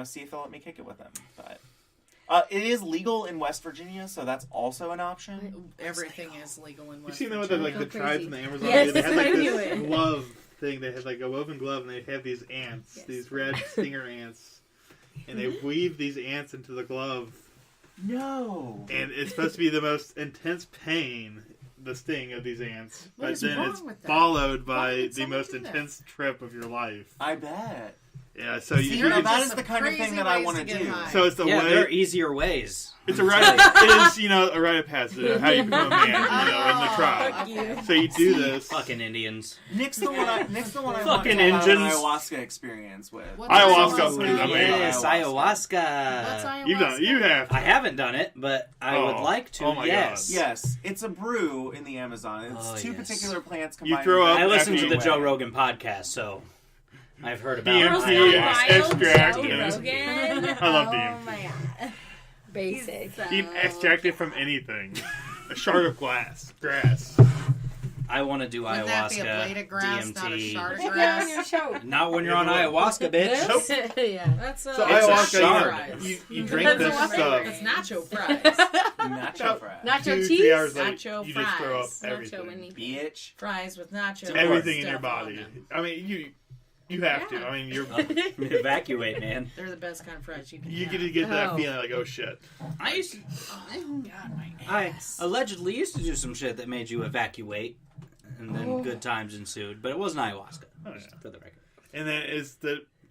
see if they'll let me kick it with them. But it is legal in West Virginia, so that's also an option. Everything is legal in You West seen them with Virginia. the, like, the tribes in the Amazon? Yes, they had like I knew this it. glove thing. They had like a woven glove, and they have these ants, these red stinger ants, and they weave these ants into the glove. No. And it's supposed to be the most intense pain, the sting of these ants. What but is then wrong it's with that? followed Why by would the someone most do that? intense trip of your life. I bet. Yeah, so See, you now that just is some the kind of crazy thing that I ways want to to get do. high. so it's the Yeah, there are way. easier ways. It's a rite. It is, a rite of passage of how you become a man, in the tribe. Fuck you. So you do this. Fucking Indians. Nick's the one I want Fucking to have an engines. ayahuasca experience with. What's Ayahuasca, please. I'm Yes, ayahuasca. ayahuasca. What's ayahuasca? You have. I haven't done it, but I would like to. Oh my yes. Yes, it's a brew in the Amazon. It's Oh, two yes. particular plants You combined. throw up I listen after to the you Joe way. Rogan podcast, so I've heard about DMT ayahuasca. extract. Joe yes. Rogan. I love Oh DMT. my god. Basic. You can extract it from anything. A shard of grass. I want to do Wouldn't that be a ayahuasca, blade of grass, not a DMT. shard of Put that grass? on your show. Not when you're on ayahuasca, bitch. Yeah. That's So It's a ayahuasca, shard. you drink this That's stuff. nacho fries. Nacho fry. Nacho 2-3 cheese. hours later, Nacho you just throw up fries. everything. Nacho anything. Bitch. Fries with nacho. Everything in stuff your on body. them. I mean, you have to. Yeah. I mean, you're. Evacuate, man. They're the best kind of fries you can You have. get to get that Oh. feeling like, oh shit. I used to, Oh, God, my I ass. allegedly used to do some shit that made you evacuate, and then good times ensued. But it wasn't ayahuasca, Oh, just yeah. for the record. And then is the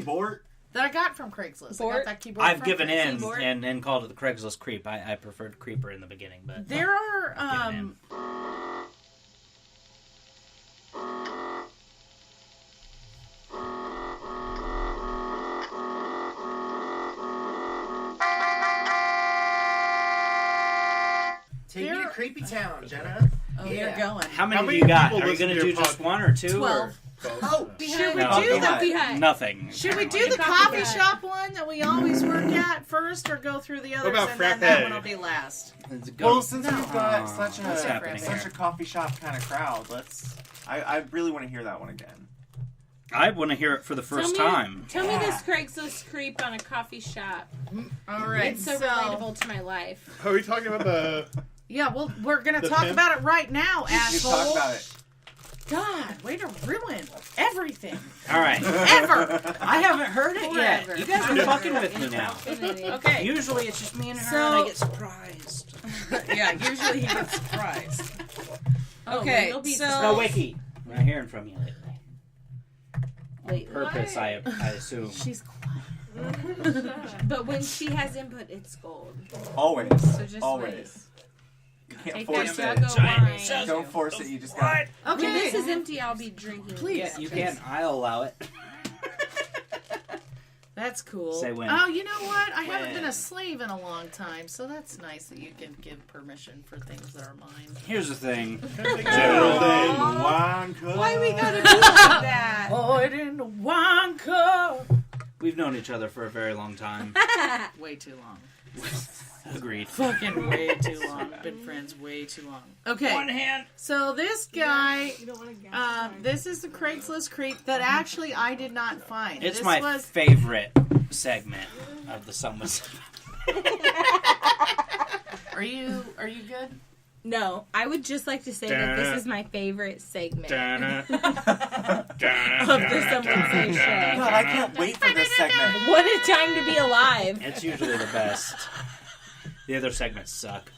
keyboard. That I got from Craigslist. I got that keyboard. I've from given in Craigslist. and called it the Craigslist creep. I preferred creeper in the beginning, but There are Take me to Creepy Town, Jenna. Oh, you're going. How many How do many you got? people Are you listen going to to do your just podcast? one or two? 12. Or? Oh, should we No, do go the ahead. Nothing. Should we do the coffee shop one that we always work at first, or go through the others about and then frappe? that one will be last? Well, since No. we've got such What's happening a here? coffee shop kind of crowd, I really want to hear that one again. I want to hear it for the first time. Tell me this Craigslist creep on a coffee shop. All right, It's so relatable to my life. Are we talking about the? Yeah, well, we're gonna The talk pimp? about it right now, You asshole. talk about it. God, way to ruin everything All right. ever. I haven't heard it yet. Forever. You guys are fucking with me now. Okay. Usually it's just me and her, So- and I get surprised. Yeah, usually he gets surprised. Oh, Okay, it'll be so No, Wiki. I'm not hearing from you lately. Wait, Purpose, I assume. she's quiet. But when she has input, it's gold. Always. So just Always. You can't Take force that it. jug of wine. Don't force it. You just got. When this Okay. is empty, I'll be drinking. Please. You can. I'll allow it. That's cool. Say when. Oh, you know what? I haven't been When. a slave in a long time, so that's nice that you can give permission for things that are mine. Here's the thing. Why we gotta be like that? Pour it in the wine cup. We've known each other for a very long time. Way too long. Agreed. Fucking way too long. Been friends way too long. Okay. One hand. So this guy, You don't want to gas this is the Craigslist creep that actually I did not find. It's this my was favorite segment of the Someone's. Are you good? No, I would just like to say that this is my favorite segment of the Someone Say show. God, I can't wait for this segment. What a time to be alive. It's usually the best. The other segments suck.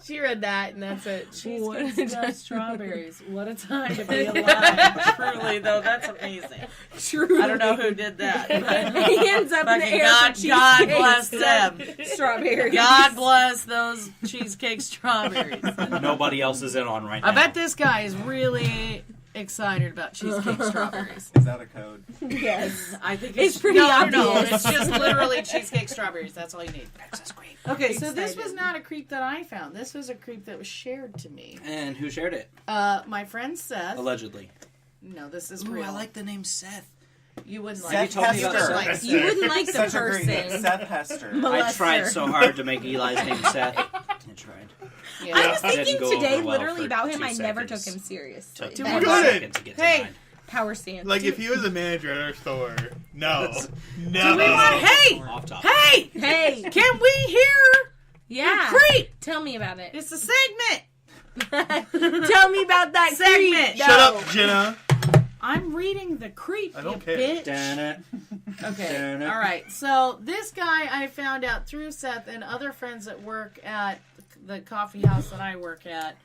She read that, and that's it. Cheesecake stuffed strawberries. What a time to be alive. Truly, though, that's amazing. Truly. I don't know who did that. But He ends up in the fucking air. God, for God cheesecake bless stuffed them. Strawberries. God bless those cheesecake strawberries. Nobody else is in on right now. I bet this guy is really excited about cheesecake strawberries. Is that a code? Yes. I think It's pretty no, obvious. it's just literally cheesecake strawberries. That's all you need. That's great. Okay, so this was Excited. not a creep that I found. This was a creep that was shared to me. And who shared it? My friend Seth. Allegedly. No, this is Ooh, real. I like the name Seth. You wouldn't like Seth it. told me about Hester. Seth. You wouldn't like the Such a great name. person. Seth Hester. I tried so hard to make Eli's name Seth. I tried. Yeah. I was Didn't thinking go today over well literally for about him. 2 I never took seconds. him seriously. Took Do 10 we- Good. seconds to get Hey. denied. Power stance. Like if he was a manager at our store, no. Do we want? Hey, Off topic. hey, Hey. can we hear Yeah. creep? Tell me about it. It's a segment. Tell me about that Segment. creep. Shut up, Jenna. I'm reading the creep. I don't you care. Bitch. Dun-it. Okay. Dun-it. All right. So this guy I found out through Seth and other friends that work at the coffee house that I work at.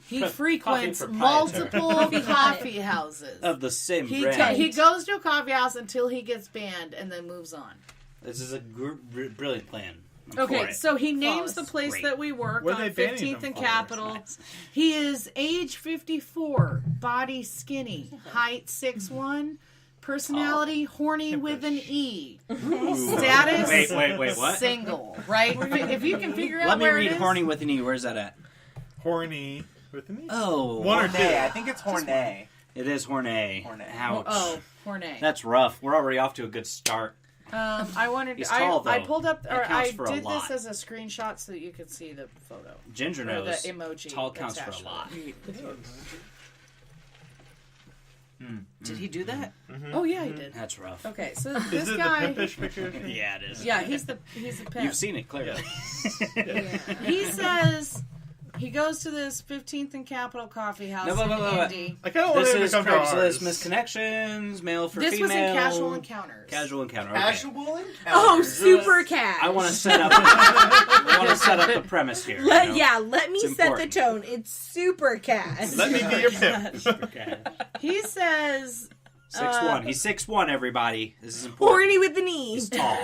He frequents proprietor. multiple coffee houses. Of the same He brand. he goes to a coffee house until he gets banned and then moves on. This is a brilliant plan. I'm for Okay, it. so he names the Flawless. place Great. that we work What are on they banning 15th him and for? Capitol. Nice. He is age 54, body skinny, height 6'1", personality horny with an E, status Wait, what? single. Right? If you can figure out Let me where read it is. horny with an E. Where's that at? Horny with an E. Oh. One or two. Hornay. I think it's Hornay. It is horny. Horny. Ouch. Oh, horny. That's rough. We're already off to a good start. I wanted. He's tall, I though. pulled up, That or counts I for a did lot. this as a screenshot so that you could see the photo. Ginger Or knows. the emoji. Tall counts for attached a lot. to it. Did he do that? Oh yeah, he did. That's rough. Okay, so Is this it guy. the pimpish picture? Yeah, it is. Yeah, he's the pimp. You've seen it clearly. He says he goes to this 15th and Capitol coffee house No, in no. Indy. I kind of want This him to is come to Craigslist ours. misconnections, male for This female. was in Casual Encounters. Casual encounter. Okay. Casual encounter. Oh, super cat. I want to set up. I want to set up the premise here. Let, you know? yeah, let me It's set important. the tone. It's super cat. Let me be your pimp. Okay. He says 6'1". He's 6'1", everybody. This is important. Horny with the knee. He's tall.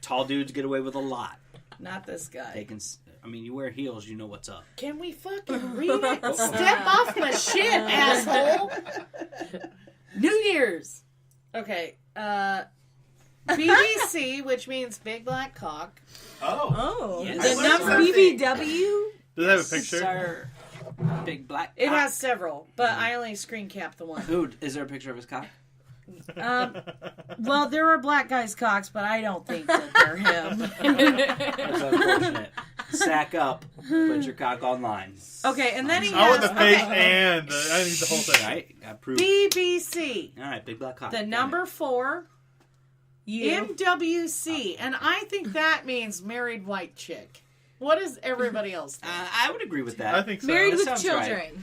Tall dudes get away with a lot. not this They guy. can. I mean, you wear heels, you know what's up. Can we fucking read it? Step off my shit, asshole. New Year's. Okay. BBC, which means big black cock. Oh. Oh. Yes. The number BBW? Does it have a picture? Sir. Big black. It cock. has several, but I only screen capped the one. Ooh, is there a picture of his cock? Well, there are black guys' cocks, but I don't think that they're him. That's unfortunate. Sack up. Put your cock online. Okay, and then he I want has the face and I need the whole thing. Right? Approved. BBC, All right, big black cock. the number 4, MWC, and I think that means married white chick. What does everybody else think? I would agree with that. I think so. Married That with sounds children. right.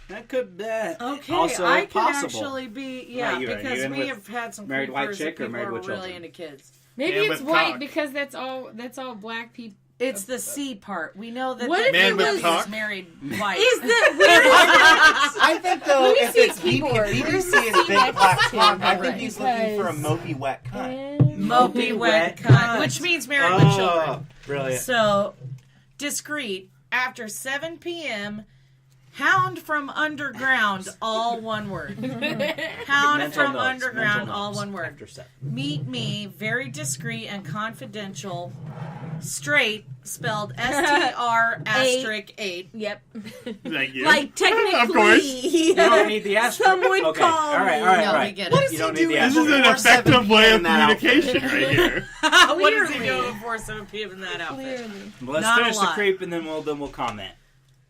That could be Okay, also I could possible. actually be, Right, you because in we with have had some married white creepers chick that or people married are with really children? into kids. Maybe Man it's with white cock. because that's all black people. It's the C part. We know that What the if Man it with was cock? is married white. Is that where I think though, Let me if see it's a keyboard. if Where's BBC the is big C black next to cock, I it? think he's looking for a Because- mopey wet cunt. Mopey wet cunt. cunt, which means married with children. Brilliant. So, discreet, after 7 p.m., hound from underground, all one word. Hound Mental from notes, underground, mental all notes one word. after 7. Meet me, very discreet and confidential, straight, spelled STR*8. Yep. Thank you. Like technically, Of course. You don't need the asterisk. Some would okay. call All right, me. all right, No, all we right. get What it. is You he don't need the doing? This is asterisk. an Before 7 effective way p.m. of that outfit. communication right here. What is he Clearly. doing before 7 p.m. in that outfit? Clearly. Well, let's Not a finish the lot. creep and then we'll comment.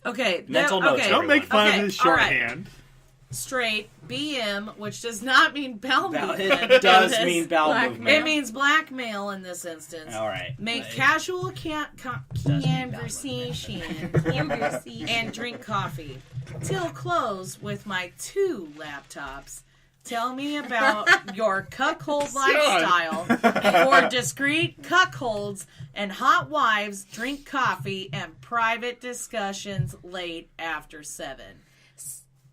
Okay. Mental no, notes, okay. Don't make fun Okay, of his all right. shorthand. Straight, BM, which does not mean bowel movement. It does Notice. mean bowel Black movement. It means blackmail in this instance. All right. Make It casual does mean bowel conversation and drink coffee. Till close with my 2 laptops. Tell me about your cuckold lifestyle. For discreet cuckolds and hot wives, drink coffee and private discussions late after 7.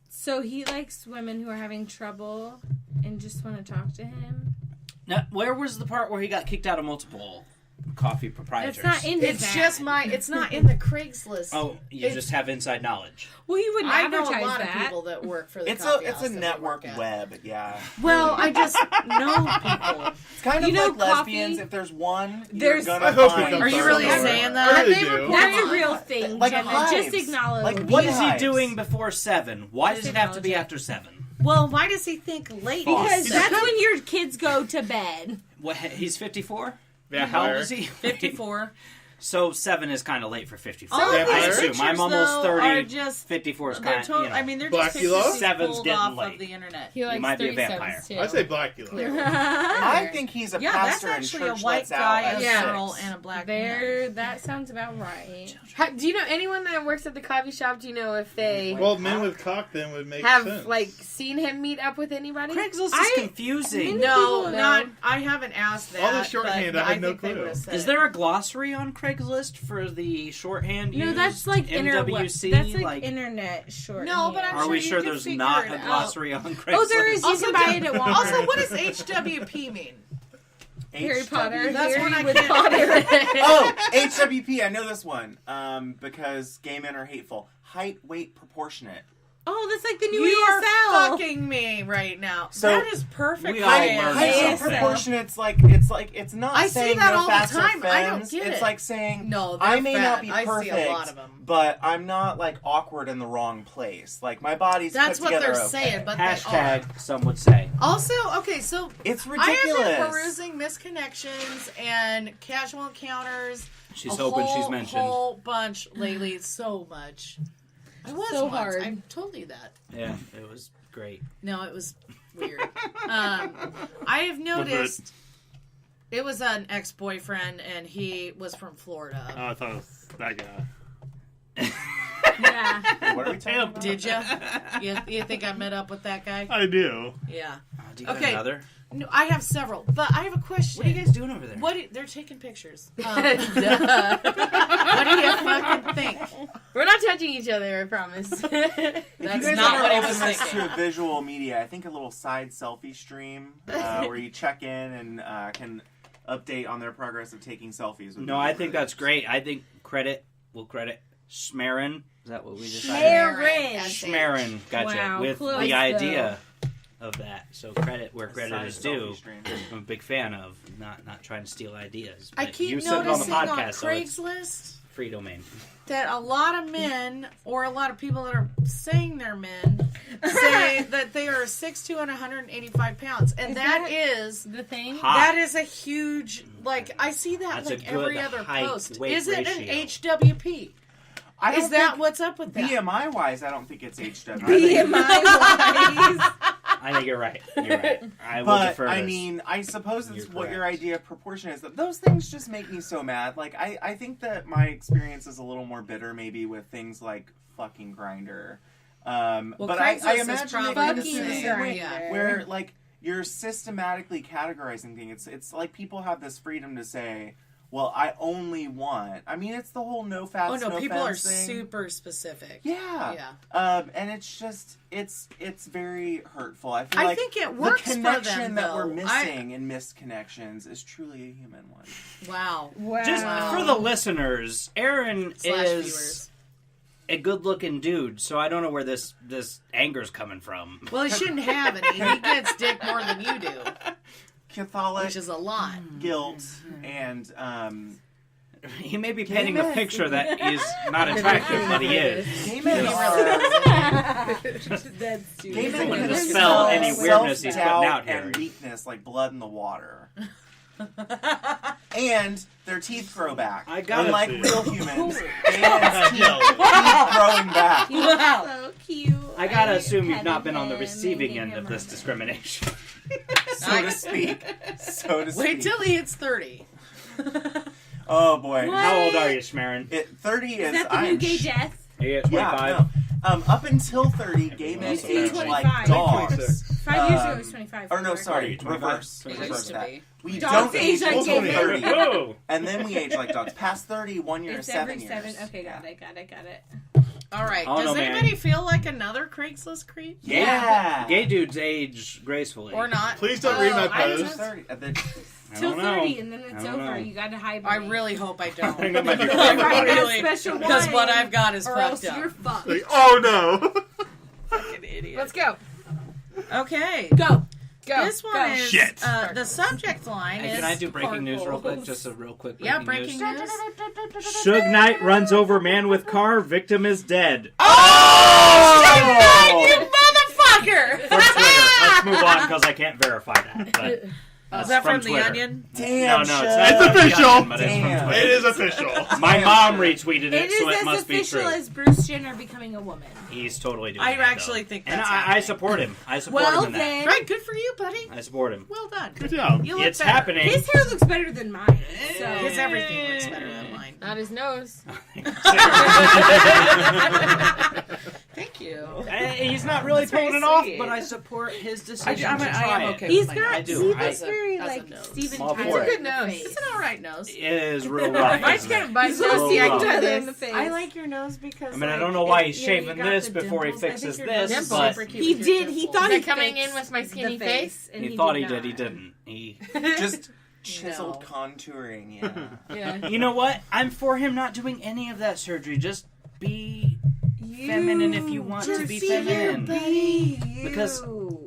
So he likes women who are having trouble and just want to talk to him. Now, where was the part where he got kicked out of multiple coffee proprietors? It's not in his It's ad. just it's not in the Craigslist. Oh, you just have inside knowledge. Well, you wouldn't I know advertise a lot that. of people that work for the It's coffee a house that we network work at. web, yeah. Well, I just know people. It's kind of You know, like lesbians. coffee- If there's one, There's- you're I gonna hope it find. comes Are you out really somewhere. saying I that? really They do. report- That's a real thing, Like Jenna. hives. Just acknowledge. Like, What what is hives? he doing before 7? Why does it have to be after 7? Well, why does he think late? Because He's that's when your kids go to bed. What? He's 54. Vampire. How old is he? 54. So 7 is kind of late for 54. All of Yeah, these I assume. pictures, I'm almost though, 30. are just 54 is they're kind of, total, I mean, they're just Blackula? pictures he's Seven's pulled getting off late. of the internet. He likes might be a 37s vampire. too. I say Blackula. I think he's a Yeah, that's pastor and actually a church white lets out guy, at a Yeah. girl, 6. and a black man. There, that sounds about right. Do you know anyone that works at the coffee shop? Do you know if they Well, men with cock then would make have sense. like seen him meet up with anybody? Craigslist is I- confusing. No, people not. know. I haven't asked that. All the shorthand, but I had no think they clue. would've said Is it. there a glossary on Craigslist for the shorthand No, used? that's like MWC? That's like internet short. No, but I'm Are sure we you sure can there's figure not it a out. glossary on Craigslist? Oh, there is. You Also, can buy it at Walmart. Also, what does HWP mean? Harry HW. Potter. That's Harry when I with can't- Potter. Oh, HWP. I know this one. Because gay men are hateful. Height, weight, proportionate. Oh, that's like the new You are ESL. fucking me right now. So, that is perfect. we for all me. learned Height and ASL. proportionate's it's not I see saying that no all the fats or time. I don't femmes. get It's it. like saying No, they're I may fat. not be I see perfect, a lot of them. but I'm not like awkward in the wrong place. Like my body's That's put what together they're okay. saying, but they are. Hashtag, some would say. Also, okay, so It's I ridiculous. have been perusing misconnections and casual encounters. She's a hoping whole, she's mentioned. whole bunch lately. So much. I was So once. hard. I told you that. Yeah, it was great. No, it was weird. I have noticed it was an ex-boyfriend, and he was from Florida. Oh, I thought it was that guy. Yeah. What are we talking about? Did you think I met up with that guy? I do. Yeah. Do you have Okay. another? No, I have several, but I have a question. What are you guys doing over there? They're taking pictures. What do you fucking think? We're not touching each other, I promise. If you That's guys not ever what I open was this thinking. to visual media, I think a little side selfie stream where you check in and can update on their progress of taking selfies. Would No, be I really think great. that's great. I think we'll credit Schmerin. Is that what we decided? Schmerin. Schmerin, gotcha. Wow, with close, the though. idea of that. So credit where A credit side is due. selfie stream. I'm a big fan of not trying to steal ideas. I But keep you said it on the noticing on podcast, so it's Craigslist free domain. That a lot of men, or a lot of people that are saying they're men, say that they are 6'2" and 185 pounds. And that is the thing. Hot. that is a huge, like, I see that That's a like every good other height, post. weight Is it ratio. an HWP? Is that what's up with that? BMI wise, I don't think it's HW. BMI-wise. I think you're right. You're right. I will But defer I this. mean, I suppose it's You're what your correct. idea of proportion is. That those things just make me so mad. Like I think that my experience is a little more bitter, maybe with things like fucking Grindr. But I Craigslist is imagine it probably in the the same same. way, Yeah. where like you're systematically categorizing things. It's like people have this freedom to say, well, I only want. I mean, it's the whole no fats, Oh no, people are femmes thing. super specific. Yeah. And it's just, it's very hurtful. I feel I like think it works the for connection them, that we're though. missing in missed connections is truly a human one. Wow. Just for the listeners, Aaron / is viewers. a good-looking dude, so I don't know where this anger's coming from. Well, he shouldn't have any. He gets dick more than you do, Catholic which is a lot. guilt and He may be Gay painting a men. picture that is not attractive, but he is. gay men are That's too gay men wanted can to smell spell any weirdness he's putting out here. and weakness like blood in the water. And their teeth grow back. I gotta Unlike see. real humans, gay men's teeth keep growing back. Wow. So cute. I gotta assume you've not petted been on the him, receiving making end him of this murmur. discrimination. So to speak. So to speak. Wait till he hits 30. Oh boy. What? How old are you, Schmarin? 30 is Is that the new I'm gay death? Are you at 25? Yeah, no. Up until 30, gay men Used to be age 25. like dogs. 5 years ago, it was 25. Or no, sorry, 25. reverse. It Reverse used to that. be. We Dogs don't age age like until gay men. 30. Whoa! And then we age like dogs. Past 30, 1 year It's is every 7 years. 7. Okay, got Yeah. it. All right. Oh, Does no, man. anybody feel like another Craigslist creep? Yeah. Gay dudes age gracefully. Or not? Please don't read my I post. 30. I Till don't know. 30, and then it's I don't over. know. You gotta hibernate. I really hope I don't. I think that might be Like, Right, I that really, special because one. what I've got is or fucked else up. you're fucked. Like, oh no! Fucking idiot. Let's go. Okay. Go. This one Go. is Shit. The subject line Hey, is. can I do breaking news real quick? Carpals. Just a real quick Yeah, breaking breaking news. news. Suge Knight runs over man with car. Victim is dead. Oh, you motherfucker! For Twitter. Let's move on because I can't verify that. But Is that from The Twitter. Onion? Damn, No, it's Shug. not. It's from The official. Onion, but it's from Damn. Twitter. It is official. My mom retweeted It it, is so it as must be official true. as Bruce Jenner becoming a woman. He's totally doing I it, actually though. think And that's I happening. support him. I support Well him in that. then, Right, good for you, buddy. I support him. Well done. Good job. You look It's better. happening. his hair looks better than mine. So His everything looks better than mine. Not his nose. Thank you. He's not really That's very pulling it off, sweet. but I support his decision I to am try it. okay. he's with got. my I do. See, I- that's very as a like nose. Steven All Tyler. for it. Good nose. It's an alright nose. It is real rough. Mine's isn't it? kind of biting He's a little Real rough. Tyler in the face. I like your nose because. I mean, I like, don't know why he's you know, you shaving got this the before he dimples. I fixes think your this, nose is but super cute He with your did. He dimples. thought Is he that coming fixed in with my skinny the face? and he thought did he did. He not. didn't. He. Just chiseled No. contouring, yeah. Yeah. You know what? I'm for him not doing any of that surgery. Just be feminine if you want to be feminine. Because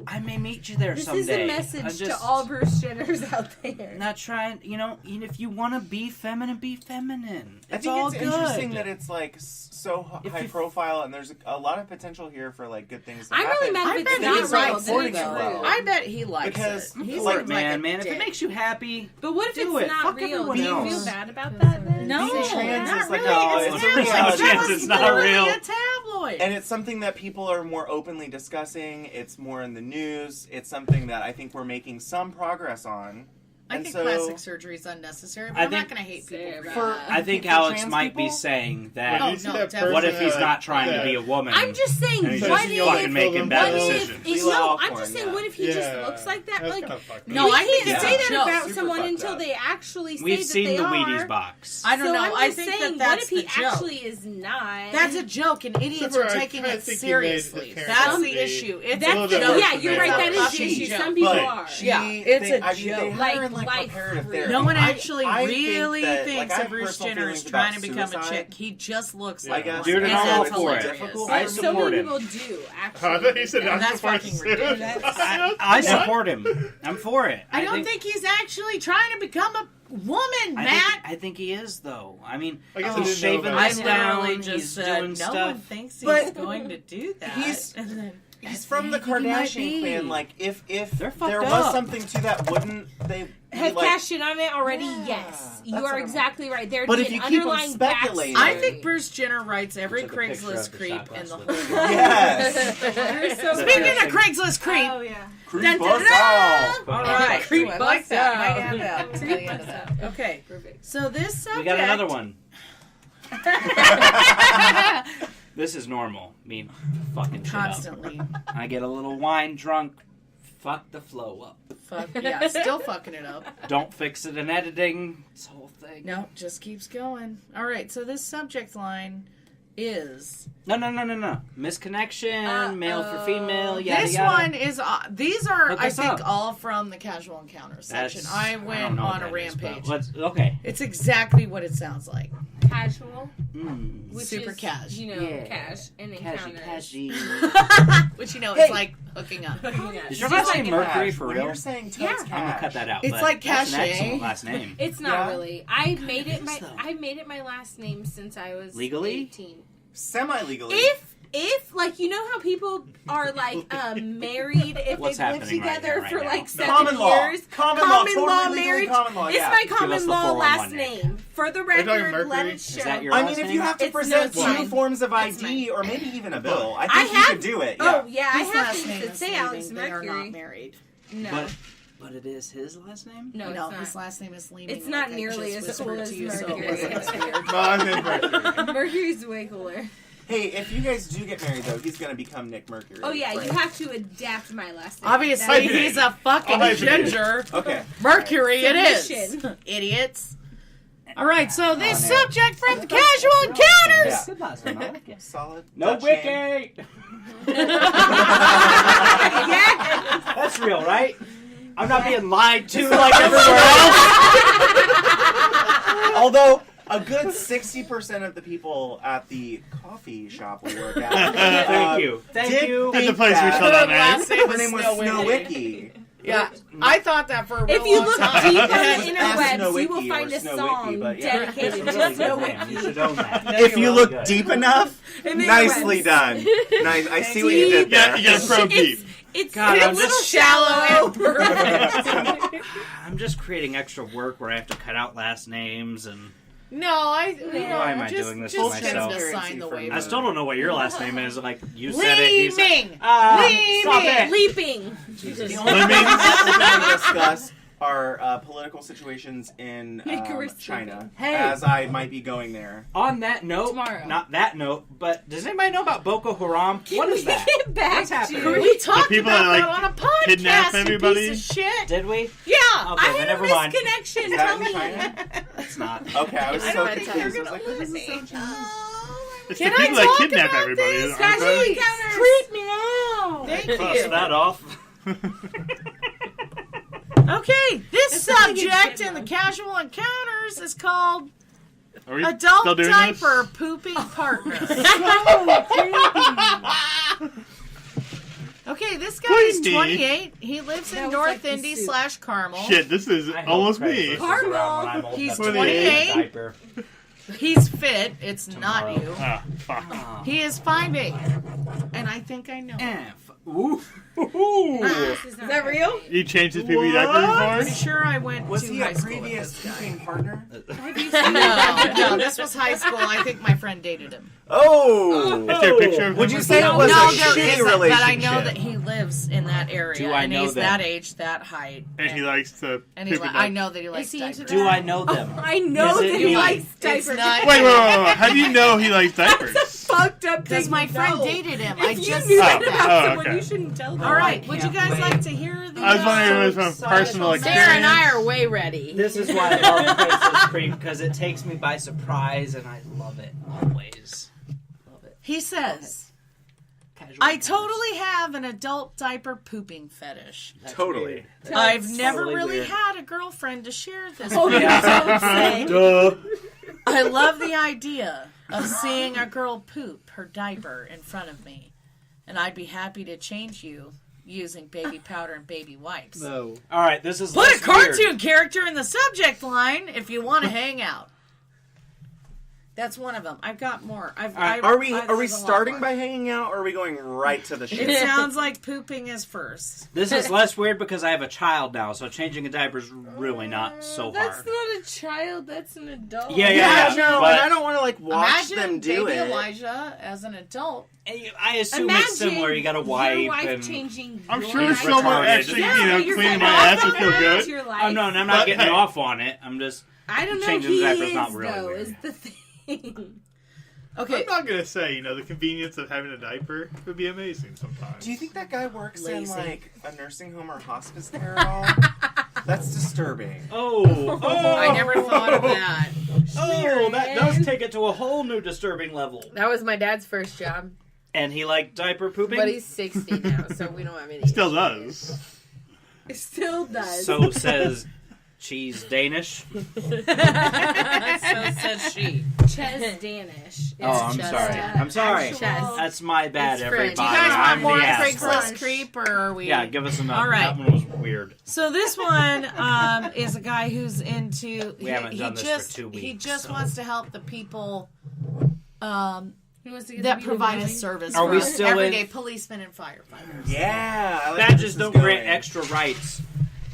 I may meet you there This someday. is a I'm message to just all Bruce Jenners out there. not trying. You know, if you want to be feminine, be feminine. I It's think all it's good. interesting that it's like so If high you- profile, and there's a lot of potential here for like good things to I'm happen. really mad I if bet it's he not it's real. not then reporting it's it well. true. I bet he likes Because it. He For seems it, like a man. If dick. it makes you happy, But what if do it's it. not Fuck real? everyone Do you else. feel bad about that then? No, Being trans not is like, really. oh, It's it's a a tabloid. reality. That was It's not literally real. a tabloid. And it's something that people are more openly discussing. It's more in the news. It's something that I think we're making some progress on. I And think so, plastic surgery is unnecessary, but I I'm not think- going to hate people for for that. I think for Alex trans might be people, saying When that. you see no, that definitely. What if person he's that- not trying to that- be a woman? I'm just saying, And he's what just if, fucking making bad what decisions. if, We no, all I'm just corn, saying, yeah. what if he just looks like that? That's Like, kinda fucked No, we I think can't it's say a that joke. about Super someone fucked until up. they actually say We've that seen they the are. Wheaties box. I don't so know. I'm I just think saying, that what that's if he the joke. actually is not? That's a joke, and idiots Super, are I taking kinda it think you made seriously. the That's parents the be issue. It's a That's little the, bit worse yeah, than you're they right. are. That is the Fucking issue. joke. Some people But are. Yeah, She it's think- a I mean, they joke. hire Like in, like reparative free. therapy. No one I- actually I think really that, thinks like, I that have Bruce personal Jenner is feelings trying about to become a suicide. chick. He just looks Yeah. like guess. one. Dude, and And I'm all that's for it. hilarious. I So support many him. people do I actually. thought he said And that's I'm fucking ridiculous. I support him. I'm for it. I don't think he's actually trying to become a woman, Matt. I think he is, though. I mean, I guess I he's didn't know shaving about this that. down. Just He's said, doing no stuff. one thinks he's But going to do that. he's- And then, He's from the I think he might Kardashian be. clan. Like, if They're fucked there was up. something to that, wouldn't they be Have like... cashed in on it already? Yeah, Yes. You that's are what I'm- exactly right. There'd But be if an you keep 'em underlying speculating- backstory. I think Bruce Jenner writes every Took a picture Craigslist of the creep shot in the glass whole with world. Yes! You're so Speaking right. of Craigslist creep, Oh, yeah. Creep Dun, dun, us dun, out! all right, Creep I like us that. out. Might have that. Creep By the end us of out. that. Okay, Perfect. so this subject. We got another one. This is normal. Me fucking shit up. Constantly. I get a little wine drunk. Fuck the flow up. Fuck yeah, still fucking it up. Don't fix it in editing. This whole thing. No, just keeps going. All right, so this subject line is No. Misconnection. Male for female. Yada this yada. one is. These are, Look I us think, up. all from the casual encounters section. I don't went know what on a that is, but rampage. okay. It's exactly what it sounds like. Casual. Which Super is, cash. You know, Yeah. cash and encounters. Cashy. Which, you know, Hey. it's like hooking up. Is your last name Mercury for When real? you're saying Yeah. Ted's I'm gonna cut that out. It's but like that's an cachet. excellent last name. It's not Yeah. really. I made it is, my. though. I made it my last name since I was Legally? 18. Semi-legally. If like you know how people are like married if What's they've lived happening right together now, right for now? like 7 Common law. years. Common law. Totally legally marriage. common law, It's yeah. my Give us common the law 411, last Nick. name. For the talking record, let Mercury? it Is show. that your I last mean, if name? you have to It's present no two time. forms of It's ID or maybe even a bill, I I think you have- could do it. Yeah. Oh yeah, I His have last name to is say Alex Leeming. They are not Mercury. married. No, But it is his last name? no, No, it's his not. last name is Leeming. It's not like I nearly just as cool whispered as to you, so it Mercury. wasn't as weird. No, I think Mercury. Mercury's way cooler. Hey, if you guys do get married, though, he's going to become Nick Mercury. Oh yeah, right? you have to adapt my last name. Obviously, That's- he's a fucking I'll hyphenate it. ginger. Okay. Mercury, it is. Submission. Idiots. All right, so this Oh, man. subject from the casual encounters. Yeah. Good last name. I like it. Solid. No Dutch name. wiki! Yes. That's real, right? I'm not being lied to like everywhere else. Although, a good 60% of the people at the coffee shop we work at Thank you. Thank did you. At the think place we that saw that last name. name her name was Snowwiki. Yeah, I thought that for a real If you long look time. deep on the Ask interwebs, you will Snowwiki find or a Snowwiki, song but yeah. dedicated That's to a really good name. Snowwiki. You should own that. If you look good. deep enough, In the nicely interwebs. done. Nice. I see what you did Yeah, there. you gotta probe deep. It's God, it's I'm a little just shallow and perfect. I'm just creating extra work where I have to cut out last names and No, I. Why am I doing this to just myself? Just sign the waiver. I still don't know what your last name is. Like you said it. He's like, Leeming. stop Leeming. it. leaping. The only things that we discuss are political situations in China, Hey. as I might be going there. On that note, Tomorrow. not that note, but does anybody know about Boko Haram? What is that? Get back What's happening? to We talked people about that, that on a podcast. kidnap you everybody? piece of shit. Did we? Yeah. Okay, I then had never a mind. misconnection. Is that Tell in me. China? It's not. Okay, I was I so don't think confused. I you're was like, gonna this is let so me. Chinese. It's Can the people I that talk kidnap about everybody. this? aren't Casual they? encounters. Creep me out. Thank Cross you. that off. Okay, this That's something you subject should in the know. casual encounters is called Are we still adult doing diaper pooping partner. Okay, this guy is Please, 28. He lives That in was North like the Indy soup. / Carmel. this? Shit, this is I hope almost Craigslist me. is around when I'm Carmel. old He's enough to 28. wear a diaper. He's fit. It's Tomorrow. not you. Ah, fuck. Oh. He is 5'8", and I think I know. Ooh. This is not that real? You changed his PB I'm diaper pretty sure I went Was to he high a school with previous this guy. teaching partner? No, this was high school. I think my friend dated him. Oh! Is there a picture of Would him? you say it No, was a there shitty isn't, relationship? but I know that he lives in that area, Do I and know he's them? that age, that height, And he likes to and he poop in I diapers. know that he likes he into diapers. Do I know them? I know Is it that he me? likes It's diapers. not Wait. How do you know he likes diapers? Fucked up because thing my to friend know. dated him. I If you just knew said that that. about someone, okay. you shouldn't tell them. All right, I would you can't guys wait. like to hear the? I was wondering if it was from personal experience. Sarah and I are way ready. This is why I love Craigslist Creep, because it takes me by surprise and I love it always. Love it. He says, Casual "I encounters. totally have an adult diaper pooping fetish. That's Totally. weird. I've never totally really weird. had a girlfriend to share this Oh, with. yeah. Don't say. Duh. I love the idea of seeing a girl poop her diaper in front of me, and I'd be happy to change you using baby powder and baby wipes. No. All right, this is Put a less cartoon weird. character in the subject line if you want to hang out. That's one of them. I've got more. Are we starting by hanging out, or are we going right to the shit? It sounds like pooping is first. This is less weird because I have a child now, so changing a diaper is really not so That's hard. not a child. That's an adult. Yeah. No, but and I don't want to watch Imagine them do baby it. Elijah as an adult. I assume it's similar. You got to wipe your wife and. changing. I'm your sure life. someone retarded. actually, you're cleaning getting my off ass would on feel it. good. Your life. Oh no, and I'm But, not getting hey. off on it. I'm just. I don't know. Changing He the diaper's is not really though. weird. Is the thing. Okay. I'm not gonna say, the convenience of having a diaper would be amazing sometimes. Do you think that guy works in Lazy. a nursing home or hospice care at all? That's disturbing. Oh, I never thought of that. Oh, that does take it to a whole new disturbing level. That was my dad's first job, And he liked diaper pooping. but he's 60 now, so we don't have any. Still does. It still does. So says Cheese Danish. So says she. Ches Danish. Oh, I'm Chess. sorry. I'm sorry. Actual- That's my bad, It's everybody. French. Do you guys want I'm more the asshole. Craigslist creep, or are we? Yeah, give us another. All right. That one was weird. So this one is a guy who's into. We haven't done this for 2 weeks. He just so. wants to help the people He wants to get that the provide a beauty service Are for we still everyday in- policemen and firefighters. Yeah. I like where Badges this is don't going. grant extra rights.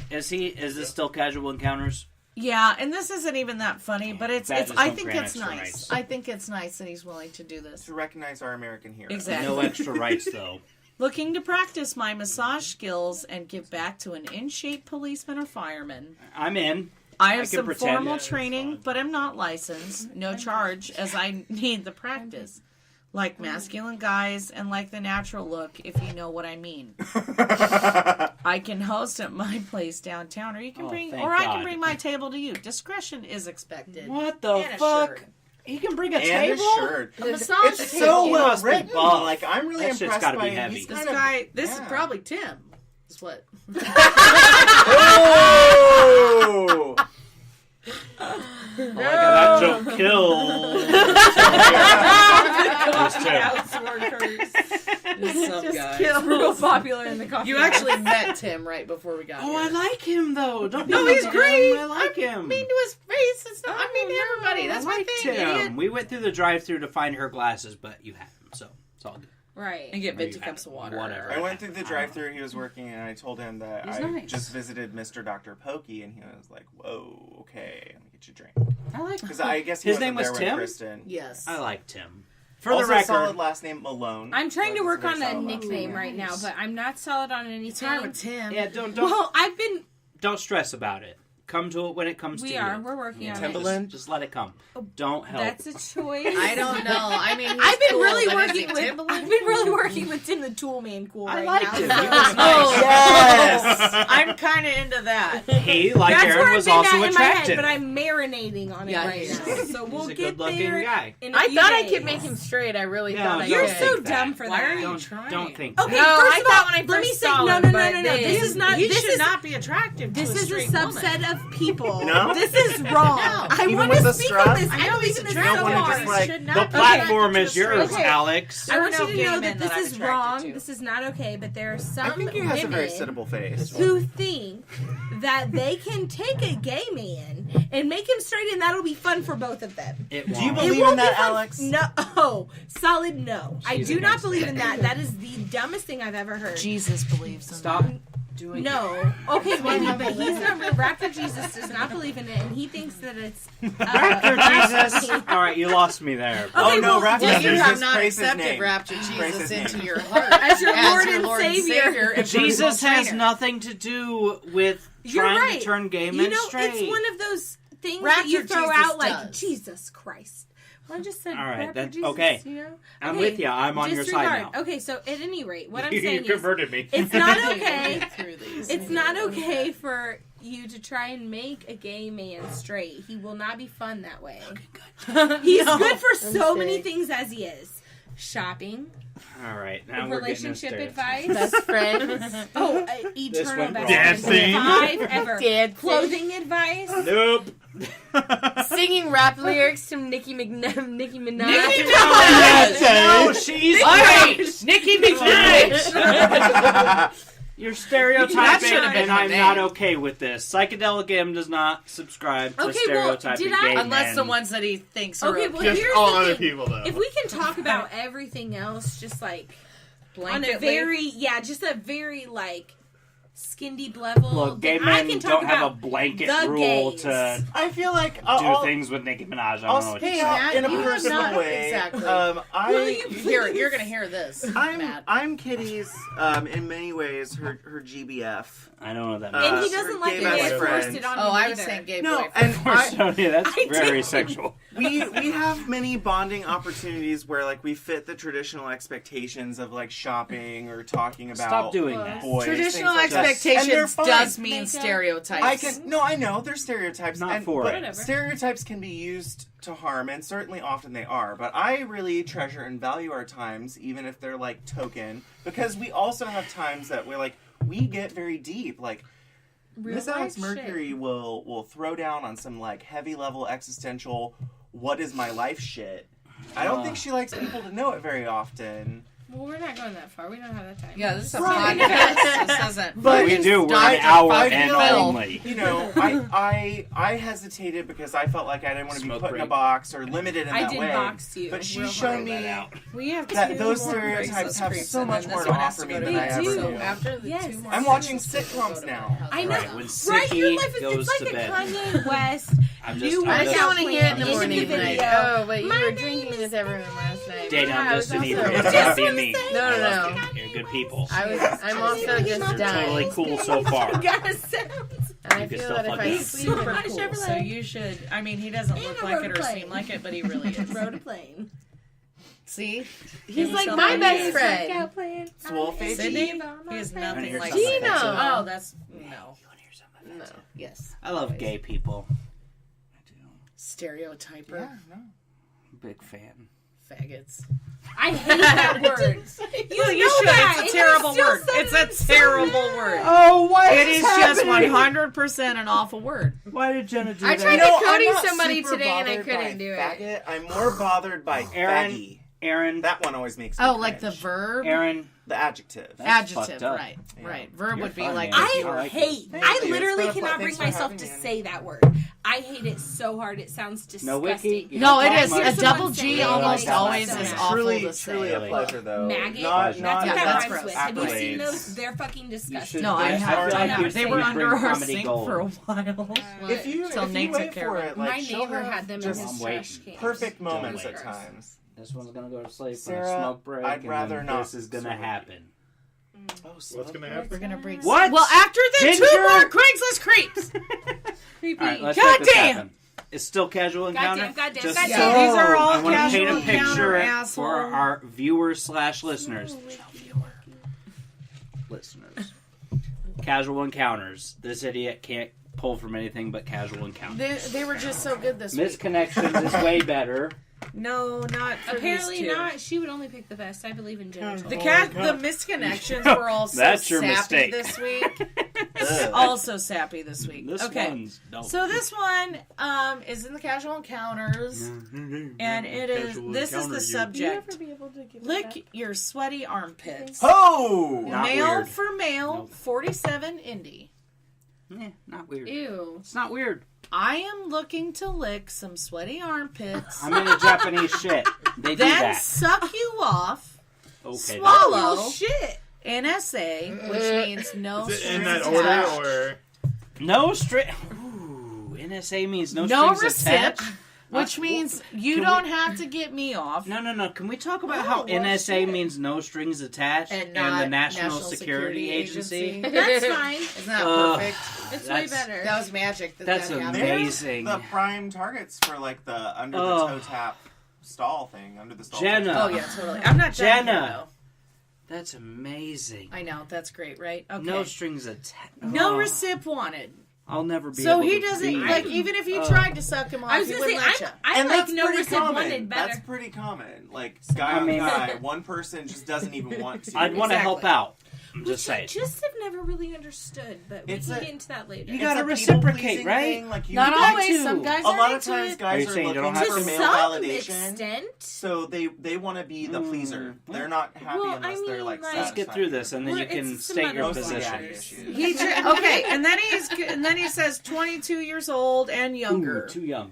Is this still casual encounters? Yeah, and this isn't even that funny, but it's. Badges I don't think grant it's extra nice. rights. I think it's nice that he's willing to do this. To recognize our American heroes. Exactly. No extra rights though. Looking to practice my massage skills and give back to an in-shape policeman or fireman. I'm in. I I have can some pretend. formal Yeah, it's training, fine. but I'm not licensed. No charge, as I need the practice. Like masculine guys and like the natural look, if you know what I mean. I can host at my place downtown, or you can Oh, bring, thank or I God. can bring my table to you. Discretion is expected. What the And fuck? assured. He can bring a And table. a shirt. A massage It's table. so He well must be written. buff. Like, I'm really That shit's impressed gotta by be him. heavy. He's This kind of- guy, this is yeah. probably Tim. Is what? Oh! Oh my god, that joke killed. It's real popular in the coffee You house. actually met Tim right before we got Oh, here. I like him though. Don't No, be he's mean. great. I like him. I mean to his face. It's not, I mean to everybody. That's I my liked thing, him. idiot. We went through the drive-through to find her glasses, but you had them, so it's all good. Right. And get Or venti you cups had of water. whatever. I went through the drive-through. He was working, and I told him that He's I nice. just visited Mr. Dr. Pokey, and he was like, "Whoa, okay, let me get you a drink." I like Because I guess he His wasn't name was there when Tim? Kristen. Yes. I liked him. For Also, the record, solid last name Malone. I'm trying to Like, work it's on very a solid last nickname name. right now, but I'm not solid on anything. It's hard with Tim. yeah, don't Well, I've been. don't stress about it. Come to it when it comes to We you. are. We're working on it. Timberland? Just let it come. Don't help. That's a choice. I don't know. I mean, he's I've been cool, really but is working he with. Timberland? I've been really working with Tim the Toolman. Cool. I right liked now. him. So- He was Oh, Yes! I'm kind of into that. He, like That's Aaron, where was I've been also at in my head, attractive. but I'm marinating on it Yeah, right he is. now. So we'll He's a get good-looking there. guy. In a I few thought I days. could make him straight. I really No, thought I You're could. so think dumb that. for Why that. are you Don't trying? think Okay, No, first I of thought all, when I let me first say saw no, him, no, no, but no, no. then- This is not. He This should is not be attractive. This to a is a straight subset woman. of people. No? This is wrong. No. I Even want with to the speak strut? on this. I I know believe he's in this attractive. so wanna hard. just, like, Should not The be platform attracted is to a straight yours, Okay. Alex. I There want are you no to gay know men that that I'm this is attracted wrong. to. This is not okay. But there are some I think he has a very women sittable face. who think that they can take a gay man and make him straight, and that'll be fun for both of them. It Do you won't. It believe won't in that, be fun- Alex? No, solid no. I She's do not against believe it. in that. That is the dumbest thing I've ever heard. Jesus believes in Stop that. doing No. Okay, maybe, but he's not. Raptor Jesus does not believe in it, and he thinks that it's. Raptor Jesus. All right, you lost me there. Oh, no, well, Raptor Well, you Jesus, have not praise his accepted name. Rapture Praise Jesus his name. into your heart As your Lord and Savior. and Jesus personal has trainer. nothing to do with You're trying right. to turn gay You men know, straight. it's one of those things Raptor that you throw Jesus out like does. Jesus Christ. Well, I just said All right, Raptor that- Jesus, okay. You know? I'm Okay, with you. I'm on your side disregard. now. Okay, so at any rate, what I'm You saying is, converted me. it's not okay. Through these. It's not okay for you to try and make a gay man straight. He will not be fun that way. He's No. good for so I'm many sick. things as he is. Shopping, All right, now we're getting into relationship stereotypes. advice. Best friends. Oh, eternal went best wrong. friends. Dancing. 5 ever. Dancing. Clothing advice. Nope. Singing rap lyrics to Nicki Minaj. Nicki Minaj. No, she's All right, great. Nicki Minaj. You're That stereotyping, should have been and her I'm name. not okay with this. Psychedelic M does not subscribe to Okay, well, stereotyping did I- gay men. Unless the ones that he thinks are Okay, well, Just here's all the other thing. people, though. If we can talk about everything else, just like on a blanketly. very just a very like skin deep level. Look, gay then I men can talk don't have a about blanket the rule gays. to I feel like do I'll, things with Nicki Minaj. I don't I'll know what speak you're out in a you have personal not- way. exactly. You're gonna hear this. Matt. I'm Kitty's, in many ways, her GBF. I don't know that. And he means. doesn't her like gay it best when forced friend. it on Oh, him I was either. saying gay No, boyfriend. and Sonia, that's I very did. sexual. we have many bonding opportunities where like we fit the traditional expectations of like shopping or talking about Stop doing that. boys, Traditional things like that. And they're expectations fine. does mean Makeup. stereotitypes. I know they're stereotypes. Not for but it. Whatever. Stereotypes can be used to harm, and certainly often they are. But I really treasure and value our times, even if they're like token, because we also have times that we're like we get very deep. Like Miss Alex Mercury will throw down on some like heavy level existential, what is my life shit. I don't think she likes people to know it very often. Well, we're not going that far. We don't have that time. Yeah, this is a Right. podcast. This isn't. But we do. We're I- an hour I and feel- only. You know, I hesitated because I felt like I didn't want to be Smoke put in a break. box or limited in I that did way. box you. But she's real shown hard. me We have that two those more stereotypes Craigslist have creeps, so and much then more this to one has offer to me go than to I They ever do. knew. After the Yes. two more I'm watching seasons, we sitcoms go to now. House I of know. Cards. When Right, your Sippy life is goes it's to like bed. a Kanye West. I'm new just. I I'm just just want to hear it in the Into morning. the Like, video. oh, but you My were name drinking is with everyone last night. Dana, Yeah, I'm I just was an also- idiot. Stop being mean. No, no, no. You're good people. I'm also just dying. Totally cool so far. Gotta sound. And I You can feel still that if fuck I it. sleep Super with cool. Chevrolet. So you should. I mean, he doesn't And look a like it or road seem like it, but he really is. Rode a plane. See, he's like himself my on best his- friend. Swole face. Sydney, he is Wanna nothing hear like something Gino. offensive? Oh, that's no. You want to hear something No. offensive? Yes, I love gay people. I do. stereotyper, Yeah, no. Big fan. faggots. I hate that word. Well, you know should. that, It's a and terrible you still word. said It's it a so terrible bad. word. Oh, why It is just 100% an awful word. Why did Jenna do I that? tried You know, to Cody I'm not somebody super today and I bothered couldn't by do it. faggot. I'm more bothered by Aaron. faggy. Aaron. That one always makes me Oh, like the cringe. verb, Aaron. The adjective. That's adjective, fucked up. right? Yeah. Right. Verb You're would be fun, like man. if you I were. hate. Thank I you. literally It's been a cannot ple- bring thanks for myself having to me in. say that word. I hate it so hard. It sounds disgusting. No, Wiki. you No, don't it talk is much. a Here's double someone G. saying Almost it like always that. is It's awful Truly, to say. truly a pleasure, though. Maggot. Not, That's not, what Yeah, that that's rhymes gross. with. Have you seen accolades. those? They're fucking You disgusting. should No, I I have. feel like I you're they were saying under bring our comedy sink gold. for a while. If you, Till if Nate you took wait care for of it, it. like My she'll neighbor have had them in just his I'm trash waiting. can. perfect moments Don't at wait. times. This one's gonna go to sleep on Sarah, a smoke break. I'd and rather then not This is gonna smoke. happen. Oh, What's smoke gonna break. happen? We're gonna break. What? Well, after the Ginger? two more Craigslist creeps. Creepy. All right, let's God make this damn. happen. It's still casual encounter. Goddamn, Just goddamn. So these are all I want to casual paint a encounter, picture asshole. for our viewers/listeners. Listeners. Casual encounters. This idiot can't pull from anything but casual encounters. They were just so good this week. Misconnections is way better. No, not for Apparently these two. not. She would only pick the best. I believe in Jenna. The misconnections were all so That's your sappy mistake. this week. Ugh. Also sappy this week. This okay. one's don't. So this one is in the casual encounters, and it is. This is the subject. Lick your sweaty armpits. Oh! Not Male weird. for male, Nope. 47 indie. Not weird. Ew. It's not weird. I am looking to lick some sweaty armpits, I'm into Japanese shit. They do then that. suck you off. Okay. Swallow. Oh shit. NSA, which means no Is it in strings that order attached. or? No string. Ooh, NSA means no No strings recip, attached. which means you Can don't we- have to get me off. No. Can we talk about how well, NSA shit. means no strings attached And the not National Security Agency? That's fine. Isn't that Ugh. perfect? It's way That's- better. That was magic. That's that happened. amazing. The prime targets for like the under the Oh. toe tap stall thing, under the stall. Jenna. Oh yeah, totally. I'm not done Jenna. here, though. That's amazing. I know that's great, right? Okay. No strings attached. No recip wanted. I'll never be So able he to doesn't be- like even if you tried to suck him off, I was he gonna say, wouldn't let you. I And like that's no pretty recip common. wanted better. That's pretty common. Like guy on mean- guy, one person just doesn't even want to. I'd want to help Exactly. out. I'm just saying. Just have never really understood, but we can get into that later. You gotta reciprocate, right? Thing, like Not always. Some guys a are lot of into times it. guys are saying you looking don't have for to- male some validation. extent. So they want to be the pleaser. They're not happy Well, unless they're like. Let's get through this, and then you can It's some state your other Mostly daddy position. issues. Okay, and then he says 22 years old and younger. Ooh, too young.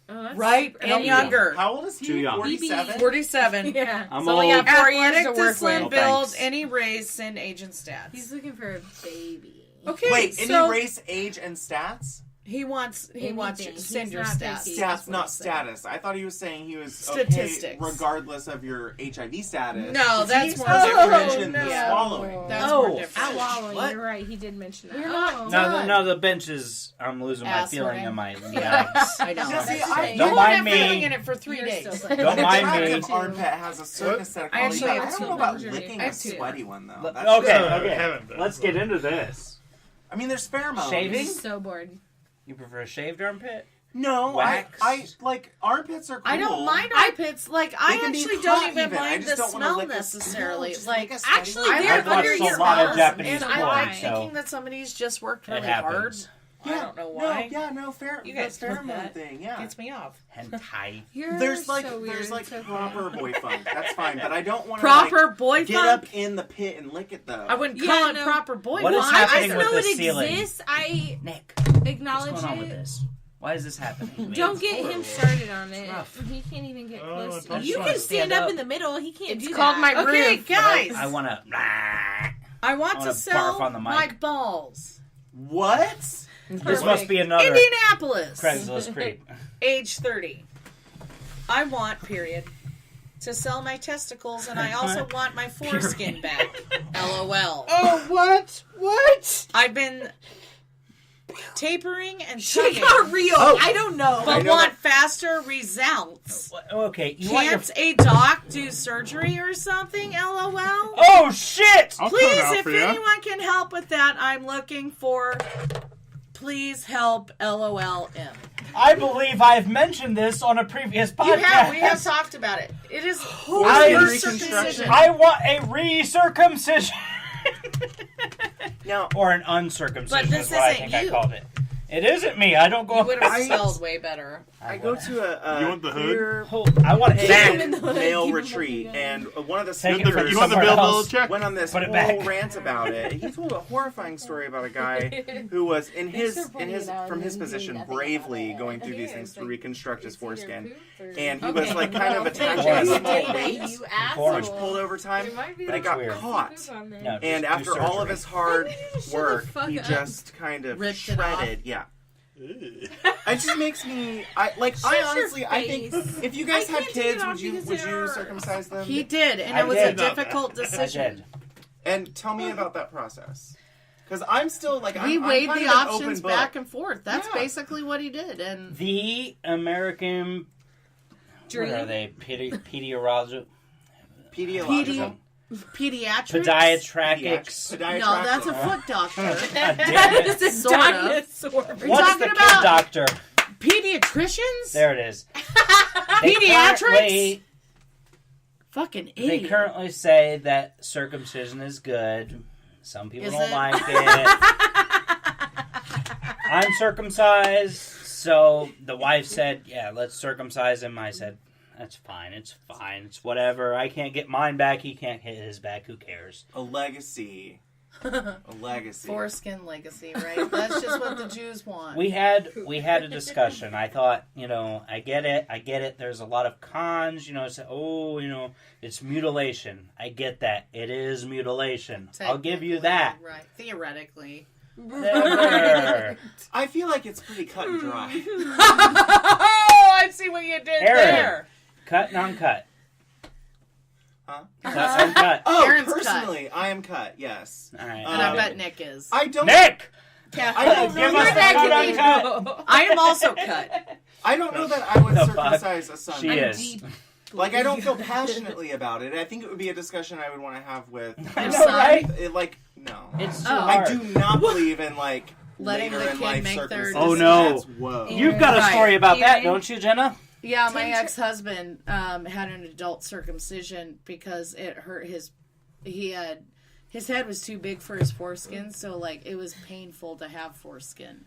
Oh, that's Right? super And healthy. younger. How old is he? Too young. 47? 47. Yeah. I'm So only old. got 4 years Athletic to to work slim with. No, build, thanks. any race, and age and stats. He's looking for a baby. Okay, Wait, so any race, age, and stats? he wants Anything. to send He's your not stats. picky. Stats, not status. I thought he was saying he was Statistics. okay regardless of your HIV status. No, that's He more also different. mentioned the Yeah. swallowing. That's Oh. more different. Swallowing. What? You're right. He did mention that. We're not Oh. done. No, the bench is. I'm losing my Ass feeling hurting. in my yikes. I know. Yeah, see, I- You Don't won't mind have me. feeling in it for 3 You're days. so Don't An mind attractive me. armpit has a certain aesthetic I quality. actually but have I don't two. know about Luxury. licking I a have two. sweaty one though. That's Okay, just- I okay. haven't been. Let's get into this. I mean, there's pheromones. Shaving? I'm so bored. You prefer a shaved armpit? No, Wax? I like armpits are cool. I don't mind armpits. Like, I can be actually hot don't even even. I mind just the don't wanna smell lick a- necessarily. No, just Like, lick a sweaty actually, one. they're I've watched under a your lot of mouth, Japanese and I porn, like so thinking that somebody's just worked it really hard. happens. I don't know why. You You guys the know pheromone that. thing, yeah. Gets me off. Hentai. You're There's like so weird. there's like It's okay. proper boy funk. That's fine, but I don't want to Proper boy get funk? up in the pit and lick it though. I wouldn't Yeah, call it no. proper boy What is funk. happening I with know the it ceiling? exists. I Nick, what's acknowledge going on with it. this? Why is this happening? to me? Don't It's get him horrible. started on it. rough. He can't even get Oh, close. don't You wanna can stand stand up up. in the middle. He can't It's do called that. my Okay, roof. guys. I want to. I want wanna to sell barf on the mic. my balls. What? This must be another Indianapolis. Craigslist creep. Age 30. I want, period, to sell my testicles, and I also want my foreskin back. LOL. Oh, what? What? I've been tapering and She tugging, got real. Oh. I don't know. but know want faster results. Okay, you want your. Can't a doc do surgery or something? LOL. Oh shit! I'll come Please, out if for you. anyone can help with that, I'm looking for. Please help. LOLM. I believe I've mentioned this on a previous podcast. We have talked about it. It is Foreskin reverse reconstruction. circumcision. I want a recircumcision. Now, Or an uncircumcision But this is what I isn't think you. I called it. It isn't me. I don't go You up would have spelled way better. I go to a You want the hood? queer I want it gay back. male retreat, and one of the Take it You from speakers want the somewhere Bill else. Belichick? went on this Put it whole back. rant about it. He told a horrifying story about a guy who was in his from his position bravely going through these things to reconstruct his foreskin, and he was like kind of attaching a small weight, You Foreign. which pulled over time, but it got weird. caught. No, And just after do all of surgery. his hard Shut the work, fuck he up. just kind of Ripped it off. shredded. Yeah. It just makes me. I honestly. I think face. if you guys I had can't take kids, it off would you because would it you hurts. circumcise them? He did, and I it was did. a difficult I decision. did. And tell me about that process, because I'm still like He I'm weighed kind the of an options open book. back and forth. That's Yeah. basically what he did. And The American. Dream. What are they? Pediatrological. Pediatrical. pediatrics. Podiatrics. No, that's a foot doctor. God damn it. Sort of. dinosaur. What's talking the kid about- doctor? Pediatricians? There it is. They Pediatrics? currently- Fucking They idiot. currently say that circumcision is good. Some people Is don't it? like it. I'm circumcised, so the wife said, "Yeah, let's circumcise him." I said, "That's fine. It's fine. It's whatever. I can't get mine back. He can't get his back. Who cares?" A legacy. A legacy. Foreskin legacy, right? That's just what the Jews want. We had a discussion. I thought, I get it. There's a lot of cons. It's mutilation. I get that. It is mutilation. I'll give you that. Right. Theoretically. Never. I feel like it's pretty cut and dry. Oh, I see what you did Aaron. there. Cut, non-cut. Huh? Cut, non-cut. Oh, Aaron's personally, I am cut. Yes. All right. And I Um, bet Nick is. I don't. Nick! I don't Give know us the that. cut, uncut. I am also cut. I don't know that I would The fuck? circumcise a son. She is. Like, I don't feel passionately about it. I think it would be a discussion I would want to have with. I Your know, son? right? No. It's too Oh. I hard. do not believe in Letting later the in kid life make their circumcision. Oh no! That's- Whoa! You've got a Right. story about that, Aaron? don't you, Jenna? Yeah, my ex-husband had an adult circumcision because it hurt his his head was too big for his foreskin, so like it was painful to have foreskin.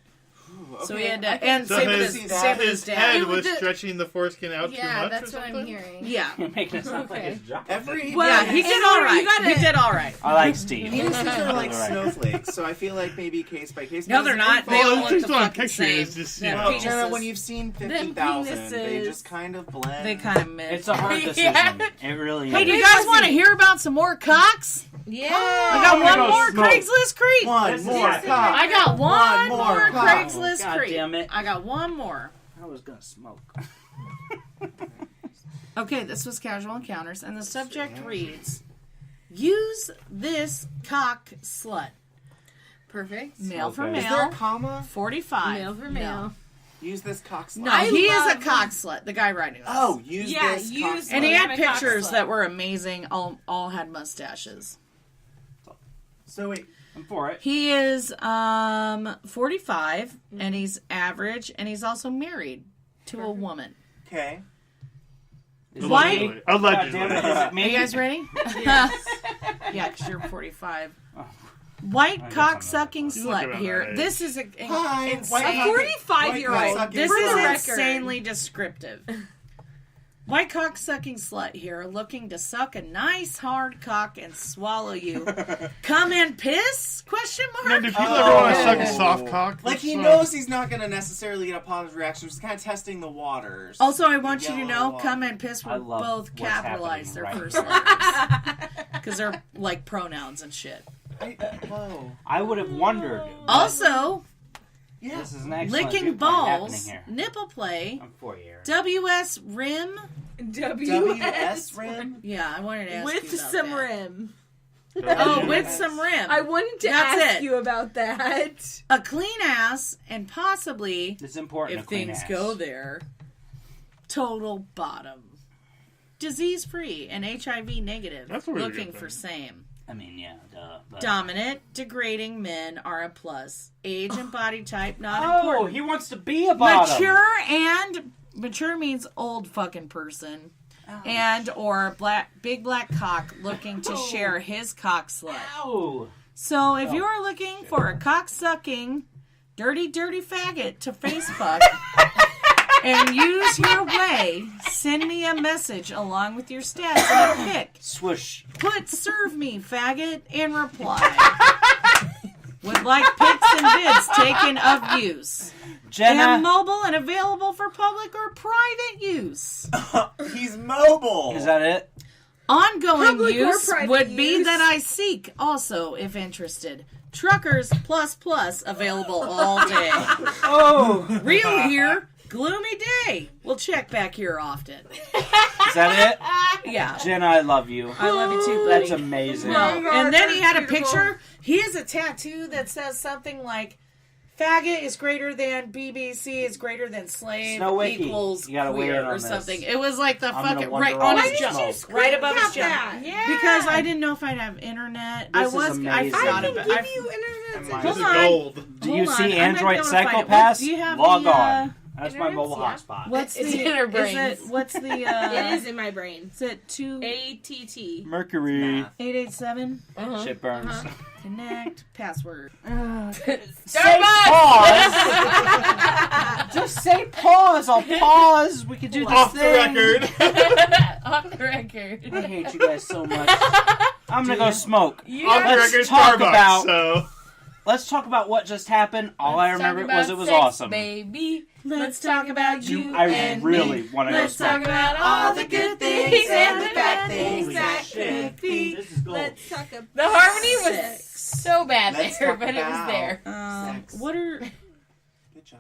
Okay. So he had to, and So same with his his dad. head was stretching the foreskin out too Yeah, much that's or what something? I'm hearing. Yeah. You're making it sound like his job. Yeah, he did all right. He did all right. I like Steve. Penises are like All right. snowflakes, so I feel like maybe case by case. No, they're not. They Well, all it's look just the on fucking picture. same. It's just, They're Well, penises. Jenna, when you've seen 50,000, they penises. just kind of blend. They kind of miss. It's a hard decision. It really Hey, is. do you guys want to hear about some more cocks? Yeah. I got I'm one gonna go more smoke. Craigslist creep. One This is more it. cock. I got one more cock. Craigslist God creep. damn it. I got one more. I was gonna smoke. Okay, this was Casual Encounters, and the subject reads, use this cock slut. Perfect. Male for Okay. Is there a male, comma? 45. Male for male. Use this cock slut. No, I he is love- a cock slut, the guy writing this. Oh, use Yeah, this use cock this. slut. And he had I'm a cock pictures slut. that were amazing, all had mustaches. So wait, I'm for it. He is 45, and he's average, and he's also married to a woman. okay. Is it Why- me? Allegedly. God damn it, is it me? Are you guys ready? Yeah, because you're 45. White guess cock I'm sucking You look slut about here. that age. This is Hi, insane. white cock- 45-year-old. white This For the is record. insanely descriptive. White cock sucking slut here, looking to suck a nice hard cock and swallow you. Come and piss? Question Man, mark. do people ever want to suck a Oh. soft cock? Like he That's, knows he's not gonna necessily get a positive reaction. He's kind of testing the waters. Also, I want you to Yellow know, water. come and piss I will love both what's capitalize their happening first letters because they're like pronouns and shit. Whoa. I would have wondered. but Also, Yeah. this is an excellent licking viewpoint happening balls, here. nipple play, I'm for you. WS rim. WS rim. Yeah, I wanted to ask you With about some that. rim. Oh, with some rim. I wanted to That's ask it. you about that. A clean ass, and possibly, It's important. if to clean things ass. go there, total bottom. Disease free and HIV negative. That's a really Looking good for thing. same. I mean, yeah, duh. But... Dominant, degrading men are a plus. Age and body type not Oh, important. he wants to be a bottom. Mature means old fucking person. Oh. And or big black cock looking to share his cock slut. Ow. So if you are looking for a cock sucking, dirty faggot to face fuck and use your way, send me a message along with your stats and a pic. Swoosh. Put serve me faggot in reply. Would like pics and vids taken of use. Jenna. And mobile and available for public or private use. He's mobile. Is that it? Ongoing Public or use private would be use. that I seek, also, if interested. Truckers plus available all day. Oh. Real here, gloomy day. We'll check back here often. Is that it? Yeah. Jenna, I love you. I love you too, buddy. That's amazing. No. God, And then he that's had a beautiful. picture. He has a tattoo that says something like, faggot is greater than BBC is greater than slave Snow Wiki. equals You gotta weigh queer in on or this. something. It was like the I'm gonna fucking wonder right all on the his jump, smoke. right above his Screenshot jump. that. Yeah. Because I didn't know if I'd have internet. This is I amazing. forgot I about. can give you internet. Hold This is on. gold. Do you Hold see on, I might Android be able to find it. Psychopaths? What- do you have Log the, on. That's my internets? mobile Yeah. hotspot. What's It's the? in our Is brains. it? What's the? It is in my brain. Is it ATT. Mercury. 2887? Shit burns. Connect password. Say pause. Just say pause. I'll pause. We can do this Off the thing. record. Off the record. I hate you guys so much. I'm gonna go smoke. Off the Let's record, talk Starbucks. about. So Let's talk about what just happened. All I remember Talk was about it was sex, awesome. Baby. Let's talk about you. I and really me. want to go Let's talk smoke. about all the good things and the bad things Holy that shit. could be. This is gold. Let's talk about The harmony was sex. so bad Let's there, talk but it was about- there. Sex. What are Good job.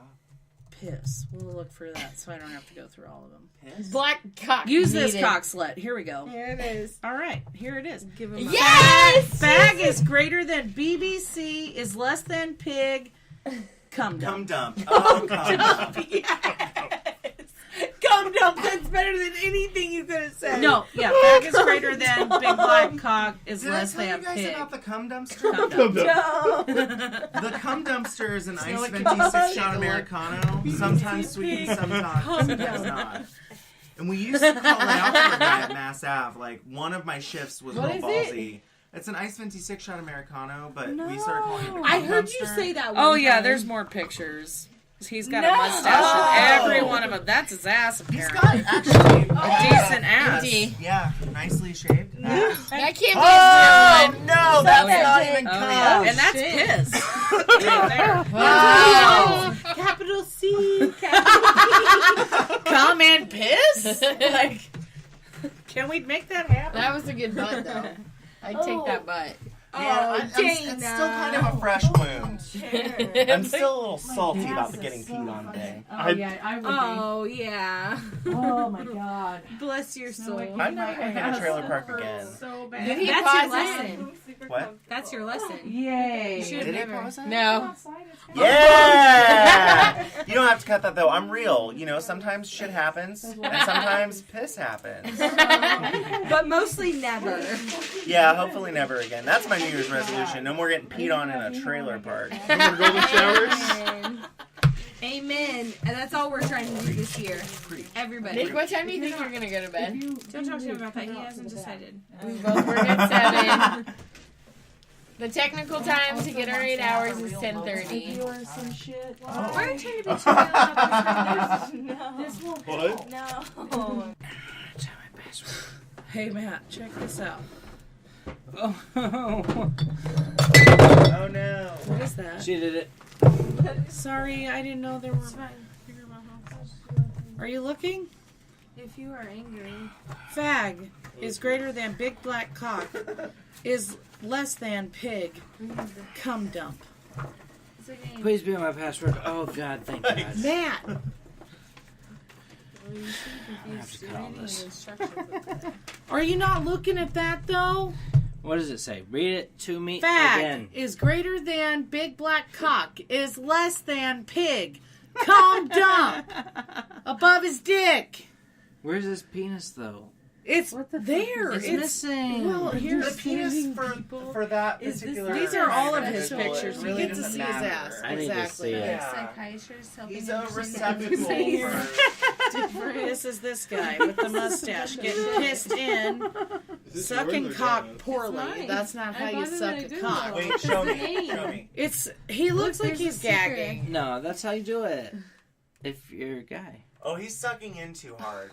piss? We'll look for that so I don't have to go through all of them. Piss. Black cock. Use this needed. cock slut. Here we go. Here it is. All right, here it is. Give him a Yes! Fag is greater than BBC, is less than pig. Come Cum dump. dump. Oh, cum dump. Cum dump. That's better than anything you could have said. No, yeah, fag is greater than big black cock is Did I less tell you than guys pig. about the cum dumpster? Cum dump. The cum dumpster is an ice venti 6-shot Americano. Sometimes sweet and sometimes not. And we used to call it out for a guy at Mass Ave. Like, one of my shifts was What real is ballsy. It's an iced venti 6-shot Americano, but we started calling it the I Cum heard you Dumpster. say that one Oh, yeah, time. there's more pictures. He's got a mustache in every one of them. That's his ass, He's apparently. got actually A decent ass. yeah, nicely shaved. That can't be Oh a real one. no, that's not even Oh, cum. yeah. And that's piss. Right there. Wow. Capital C. Come and piss? Like, can we make that happen? That was a good butt, though. I'd take that butt. Yeah, it's still kind of a fresh wound. I'm still a little salty about the getting peed on day. Oh, yeah, I would Oh, yeah. be. Oh, my God. Bless your soul. I'm not going to hit a trailer park again. So bad. Did he That's pause your it? lesson. What? That's your lesson. Yay. You should Did he never. pause it? No. Yeah! You don't have to cut that though. I'm real. You know, sometimes shit happens, and sometimes piss happens. But mostly never. Yeah, hopefully never again. That's my New Year's resolution. No more getting peed on in a trailer park. No more golden showers. Amen. Amen. And that's all we're trying to do this year. Everybody. Nick, what time do you think you're going to go to bed? Don't talk to him about that. He hasn't decided. We both work at 7. The technical time to get our 8 hours is 10:30. Or some shit. Why are you trying to be too about this? What? No. Hey, Matt, check this out. Oh, Oh no. What is that? she did it. Sorry, I didn't know there were... Are you looking? If you are angry. Fag is greater than big black cock is less than pig. Cum dump. It's a game. Please be my password. Oh God, thank God. Matt! I have to cut all this. Are you not looking at that, though? What does it say? Read it to me Fag again. is greater than big black cock is less than pig. Cum dump. Above his dick. Where's his penis though? It's there. It's missing. Well, here's The penis for that particular. These are all of his individual, pictures. it You really get to doesn't see his matter. ass. I need to Exactly. see it. Yeah. Psychiatrist helping He's him a understand receptacle for. This is this guy with the mustache getting pissed in, sucking cock poorly. mine. That's not how I you got it suck and I a did cock. it. Wait, show me. Show me. He looks like there's a he's sticker. gagging. No, that's how you do it. If you're a guy. Oh, he's sucking in too hard.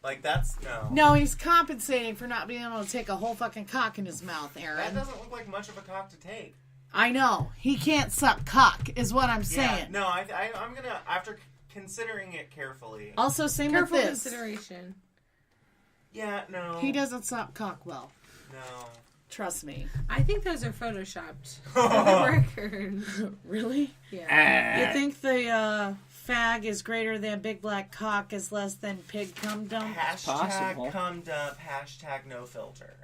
Like that's no. No, he's compensating for not being able to take a whole fucking cock in his mouth, That Aaron. doesn't look like much of a cock to take. I know. He can't suck cock, is what I'm Yeah. saying. No, I'm gonna after considering it carefully. Also, same Careful with this. consideration. Yeah. No. He doesn't suck cock well. No. Trust me. I think those are photoshopped. For the record. Really? Yeah. You think the fag is greater than big black cock is less than pig cum dump? possible. Hashtag cum dump. Hashtag no filter.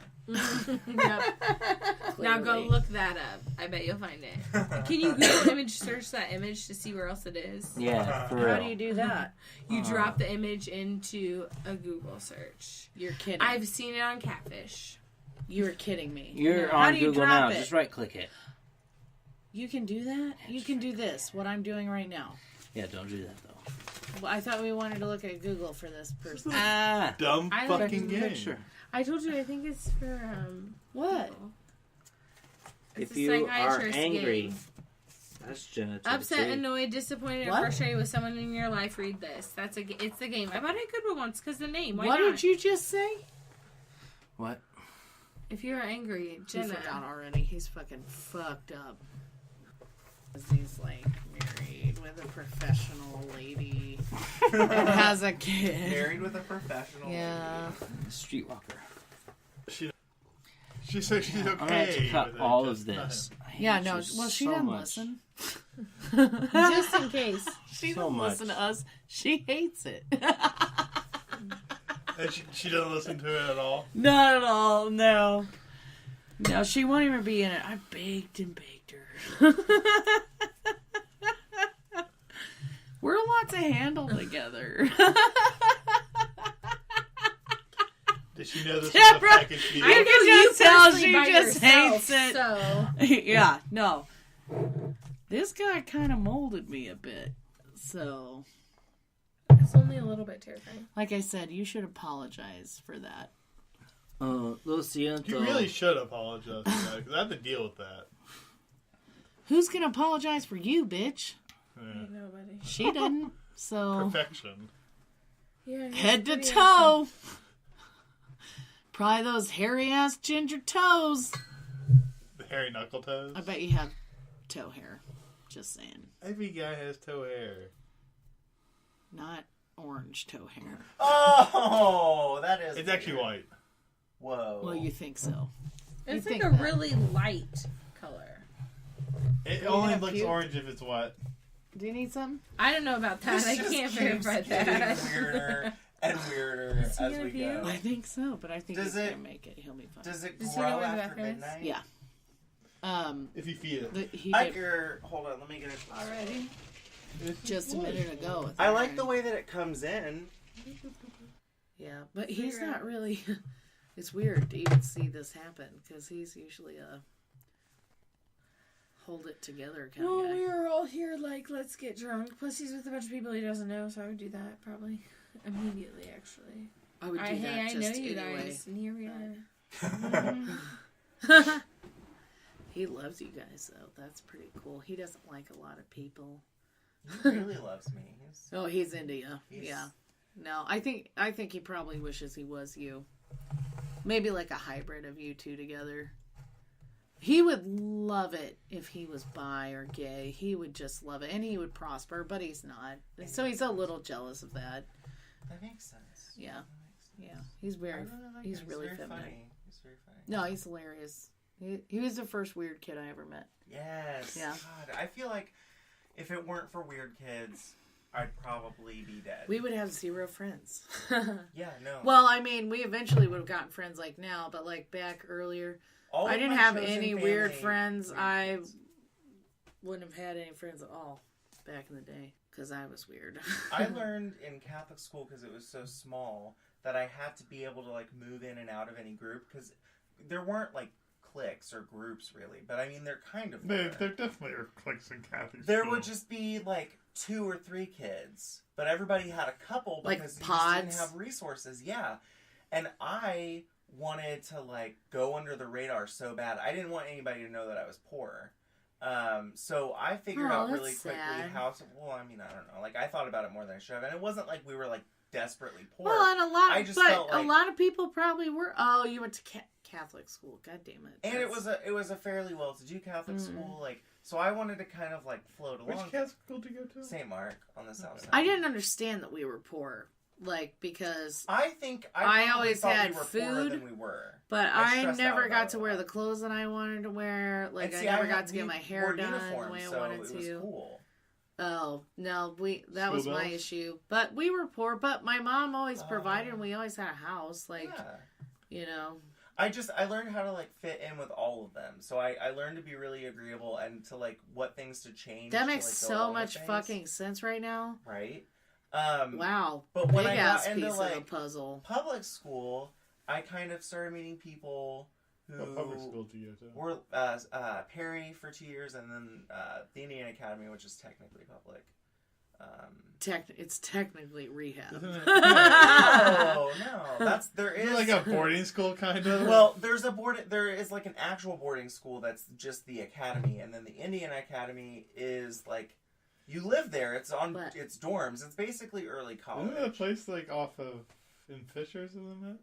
Now go look that up. I bet you'll find it. Can you Google image search that image to see where else it is? Yeah, for real. How do you do that? You drop the image into a Google search. You're kidding. I've seen it on Catfish. You're kidding me. You're How on do you Google drop now. it? Just right click it. You can do that? You can do this, what I'm doing right now. Yeah, don't do that though. Well, I thought we wanted to look at Google for this person. Ah. Dumb I fucking like game. Picture. I told you I think it's for What? Google. It's If a you are psychiatrist angry, game. that's Jenna. To Upset, the T. annoyed, disappointed, or What? frustrated with someone in your life, read this. It's the game. I bought it at Goodwill once because the name. Why What not? did you just say? What? If you're angry, He Jenna. forgot already. He's fucking fucked up. He's like married with a professional lady and has a kid. Married with a professional. Yeah. Streetwalker. She said she's okay. I'm gonna have to cut with it, all just of this. I hate Yeah, you no. Well, she so doesn't much. listen. Just in case. She So doesn't much. listen to us. She hates it. And she doesn't listen to it at all. Not at all. No. No, she won't even be in it. I baked and baked her. We're a lot to handle together. Did she know this was a Deborah, package deal? I can just tell personally she by just yourself, hates it. So Yeah, no. This guy kind of molded me a bit. So, it's only a little bit terrifying. like I said, you should apologize for that. Oh, lo siento. You really should apologize for that, because I have to deal with that. Who's gonna apologize for you, bitch? Yeah. Nobody. She didn't. So Perfection. Yeah, head to toe. Probably those hairy ass ginger toes. The hairy knuckle toes. I bet you have toe hair. Just saying. Every guy has toe hair. Not orange toe hair. Oh, that is. It's actually white. Whoa. Well, you think so. It's You like think a that. really light color. It you only have looks puke? orange if it's wet. Do you need some? I don't know about that. This I just can't keeps verify getting that. weirder and weirder Is he as gonna we puke? go. I think so, but I think Does he's it- gonna make it. He'll be fine. Does it Does he know grow where the after bathroom is? midnight? Yeah. If you feed it. He I did hold on, let me get it. Already? just a minute ago. I like the way that it comes in. Yeah, but he's not really. It's weird to even see this happen because he's usually a hold it together kind Well, of guy. we were all here like, let's get drunk. Plus, he's with a bunch of people he doesn't know, so I would do that probably immediately, actually. I would do Hey, that I just know you anyway. guys, and here we are. He loves you guys though. That's pretty cool. He doesn't like a lot of people. He really loves me. Oh, he's into you. He's- Yeah. No, I think he probably wishes he was you. Maybe like a hybrid of you two together. He would love it if he was bi or gay. He would just love it, and he would prosper. But he's not, so he's a little jealous of that. That makes sense. Yeah, That makes sense. yeah. He's I very, really like he's him. really very feminine. funny. He's very funny. No, he's hilarious. He was the first weird kid I ever met. Yes. Yeah. God, I feel like if it weren't for weird kids, I'd probably be dead. We would have 0 friends. Yeah, no. Well, I mean, we eventually would have gotten friends like now, but like back earlier, All I of didn't my have chosen any weird family friends. weird I kids. wouldn't have had any friends at all back in the day because I was weird. I learned in Catholic school because it was so small that I had to be able to like move in and out of any group because there weren't like cliques or groups really, but I mean there kind of were. There definitely are cliques in Catholic There school. would just be like 2 or 3 kids, but everybody had a couple Like because you just pods? didn't have resources. Yeah, and I wanted to like go under the radar so bad. I didn't want anybody to know that I was poor. So I figured out really that's quickly sad. how to. Well, I mean, I don't know. Like I thought about it more than I should have, and it wasn't like we were like desperately poor. Well, and I just felt a like- lot of people probably were. Oh, you went to Catholic school. God damn it! And it was a fairly well-to-do Catholic school, like so. I wanted to kind of like float Which along. Catholic school did you go to? St. Mark on the south side. I didn't understand that we were poor, like because. I think I probably always thought had we were poorer food, than we were. But I I stressed never out got about to it. wear the clothes that I wanted to wear. Like And see, I never had- got to get we my hair wore done the uniforms, way I so wanted it to. was cool. Oh no, that School was my bells? issue. But we were poor. But my mom always provided, and we always had a house. Like Yeah. you know, I learned how to like fit in with all of them. So I learned to be really agreeable and to like what things to change. that to, makes like, go so along with much things. fucking sense right now. Right. Wow, But when big I got ass into, piece of like, the puzzle. Public school, I kind of started meeting people who What public school did you go to? were Perry for 2 years, and then the Indian Academy, which is technically public. It's technically rehab. Isn't it? No, there Is is it like a boarding school kind of? Well, there is like an actual boarding school that's just the academy, and then the Indian Academy is like you live there. It's on But- it's dorms. It's basically early college. Isn't it a place like off of in Fishers, isn't it?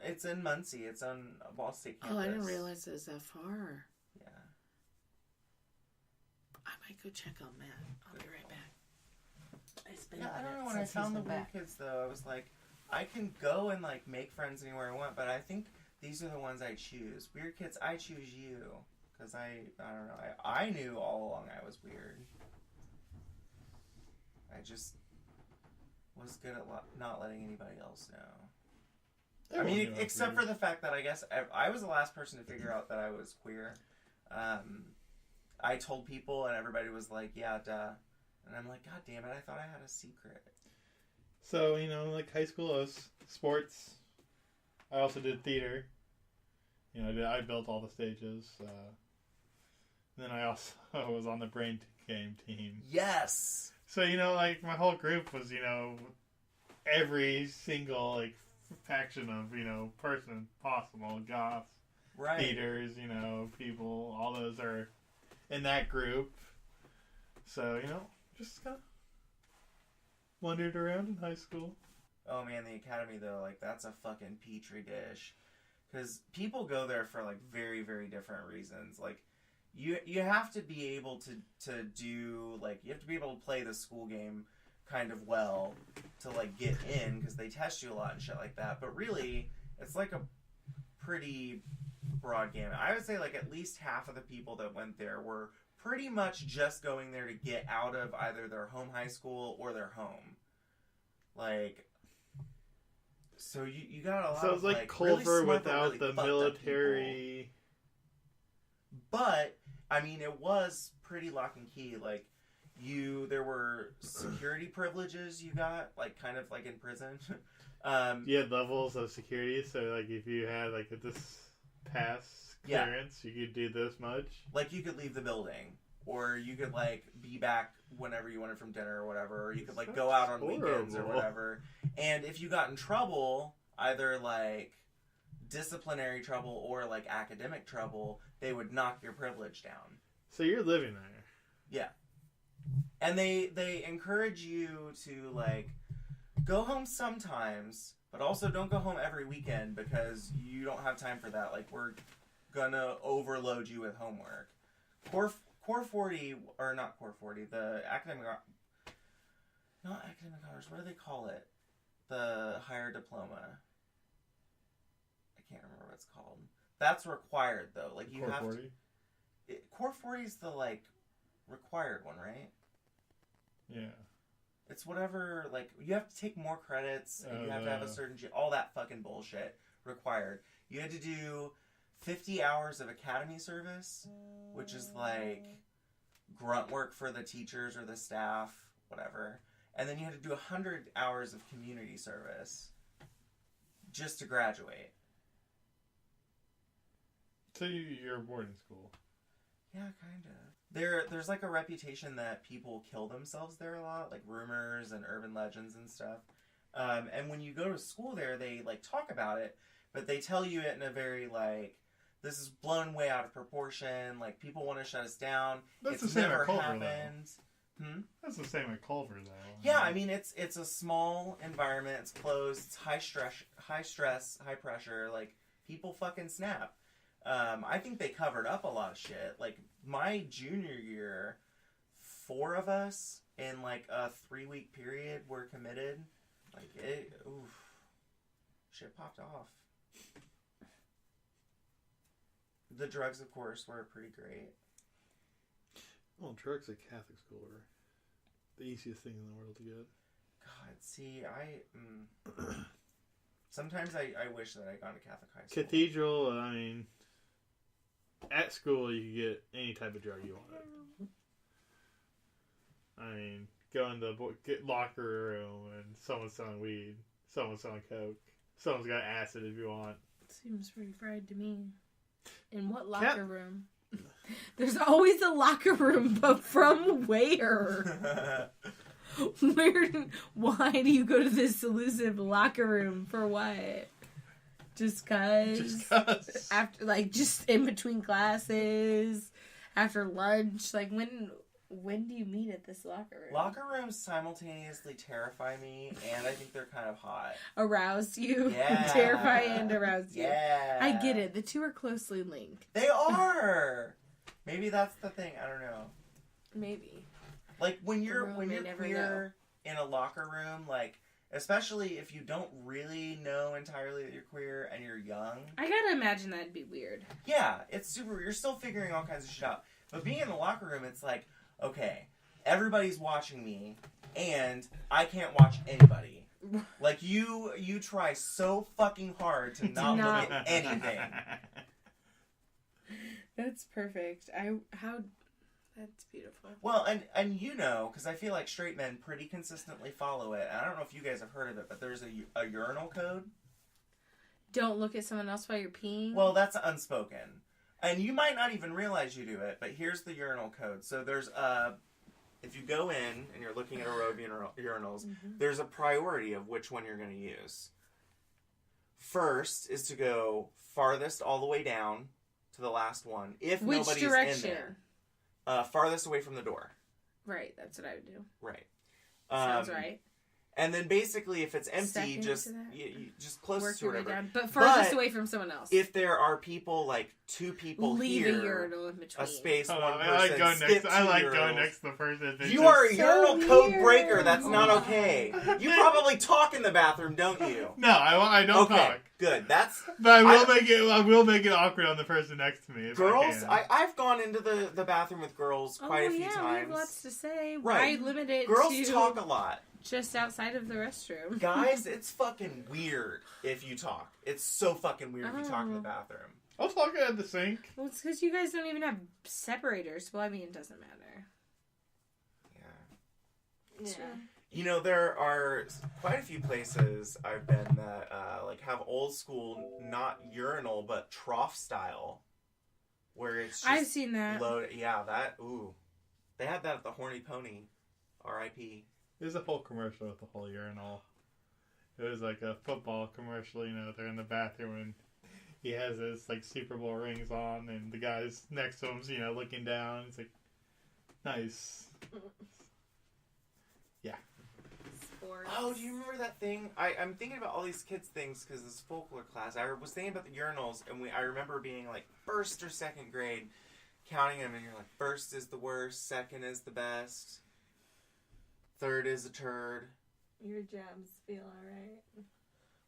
It's in Muncie. It's on Ball State campus. Oh, I didn't realize it was that far. Yeah. I might go check on Matt. I'll be right back. It's been Yeah, a I don't minute know. When I since he's found the been weird back. kids, though, I was like, I can go and like make friends anywhere I want, but I think these are the ones I choose. Weird kids, I choose you because I don't know. I knew all along I was weird. I just was good at not letting anybody else know. I mean, except for the fact that I guess I was the last person to figure out that I was queer. I told people, and everybody was like, "Yeah, duh," and I'm like, "God damn it! I thought I had a secret." So, like high school, I was sports. I also did theater. I built all the stages. Then I also was on the brain game team. Yes. So, like my whole group was, every single, faction of, person possible, goths, Right. haters, people, all those are in that group. So, just kind of wandered around in high school. Oh man, the academy though, like that's a fucking petri dish. Because people go there for like very, very different reasons. Like you have to be able to do like you have to be able to play the school game kind of well to like get in because they test you a lot and shit like that. But really, it's like a pretty broad gamut. I would say like at least half of the people that went there were pretty much just going there to get out of either their home high school or their home. Like, so you got a lot. So it's like really Culver smart, without really the military. But I mean, it was pretty lock and key. Like, there were security privileges you got, like kind of like in prison. You had levels of security, so like if you had like this pass clearance, you could do this much. Like you could leave the building, or you could like be back whenever you wanted from dinner or whatever, or you could like go out on weekends or whatever. And if you got in trouble, either like disciplinary trouble or like academic trouble, they would knock your privilege down. So you're living there. Yeah. And they encourage you to like go home sometimes, but also don't go home every weekend because you don't have time for that. Like we're gonna overload you with homework. Core 40, or not Core 40, the academic, not academic honors, what do they call it? The higher diploma. I can't remember what it's called. That's required though. Like you Core have 40? Core 40 is the like required one, right? Yeah. It's whatever, like, you have to take more credits, and you have to have a certain, all that fucking bullshit required. You had to do 50 hours of academy service, which is like grunt work for the teachers or the staff, whatever. And then you had to do 100 hours of community service just to graduate. So you're boarding school. Yeah, kind of. There's like a reputation that people kill themselves there a lot, like rumors and urban legends and stuff. And when you go to school there, they like talk about it, but they tell you it in a very like, this is blown way out of proportion. Like people want to shut us down. That's it's the same never at Culver, happened. That's the same at Culver, though. Yeah, I mean it's a small environment. It's closed. It's high stress, high pressure. Like people fucking snap. I think they covered up a lot of shit. Like, my junior year, 4 of us in, like, a 3-week period were committed. Like, shit popped off. The drugs, of course, were pretty great. Well, drugs at Catholic school are the easiest thing in the world to get. God, see, sometimes I wish that I'd gone to Catholic high school. Cathedral, I mean... At school, you can get any type of drug you want. I mean, go in the locker room and someone's selling weed, someone's selling coke, someone's got acid if you want. Seems pretty fried to me. In what locker room? There's always a locker room, but from where? Why do you go to this elusive locker room? For what? Just cause after, like, just in between classes, after lunch, like, when do you meet at this locker room? Locker rooms simultaneously terrify me, and I think they're kind of hot. Arouse you? Yeah. Terrify and arouse you. Yeah. I get it. The two are closely linked. They are! Maybe that's the thing. I don't know. Maybe. Like, when you're never queer in a locker room, like, especially if you don't really know entirely that you're queer and you're young. I gotta imagine that'd be weird. Yeah, it's super. You're still figuring all kinds of shit out. But being in the locker room, it's like, okay, everybody's watching me, and I can't watch anybody. Like, you try so fucking hard to not look at anything. That's perfect. That's beautiful. Well, and you know, because I feel like straight men pretty consistently follow it. And I don't know if you guys have heard of it, but there's a urinal code. Don't look at someone else while you're peeing? Well, that's unspoken. And you might not even realize you do it, but here's the urinal code. So there's if you go in and you're looking at a row of urinals, there's a priority of which one you're going to use. first is to go farthest all the way down to the last one. If Which nobody's direction? in there. Farthest away from the door. Right, that's what I would do. Right. Sounds right. And then basically, if it's empty, Second just to that. you just closest Work to your way whatever. down. But furthest But away from someone else. If there are people, like 2 people Leave here, a urinal in between. a space, Oh, one I person, like going skip next. 2 I like urinals. going next to the person. That You are a just- urinal code breaker. That's not okay. You probably talk in the bathroom, don't you? No, I don't Okay, talk. good. That's But I will make it awkward on the person next to me. If girls. I can. I've gone into the bathroom with girls quite a few We have times. lots to say. Right. Why limit it Girls to talk a lot. just outside of the restroom? Guys, it's fucking weird if you talk. It's so fucking weird if you talk in the bathroom. I'll talk at the sink. Well, it's because you guys don't even have separators. Well, I mean, it doesn't matter. Yeah. Yeah. You know, there are quite a few places I've been that like have old school, not urinal, but trough style, where it's just I've seen that. Yeah, that. Ooh, they had that at the Horny Pony, R.I.P. There's a whole commercial with the whole urinal. It was like a football commercial. You know, they're in the bathroom and he has his like Super Bowl rings on, and the guy's next to him's looking down. It's like nice. Yeah. Sports. Oh, do you remember that thing? I'm thinking about all these kids' things because this folklore class. I was thinking about the urinals, and I remember being like first or second grade, counting them, and you're like, first is the worst, second is the best, third is a turd. Your jabs feel alright.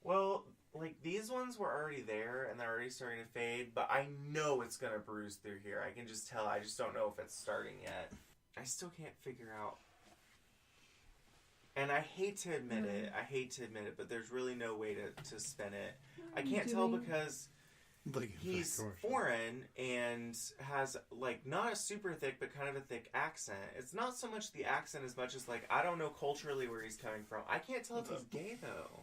Well, like these ones were already there, and they're already starting to fade, but I know it's gonna bruise through here. I can just tell. I just don't know if it's starting yet. I still can't figure out. And I hate to admit it, but there's really no way to spin it. I can't tell because he's foreign and has, like, not a super thick, but kind of a thick accent. It's not so much the accent as much as, like, I don't know culturally where he's coming from. I can't tell if he's gay, though.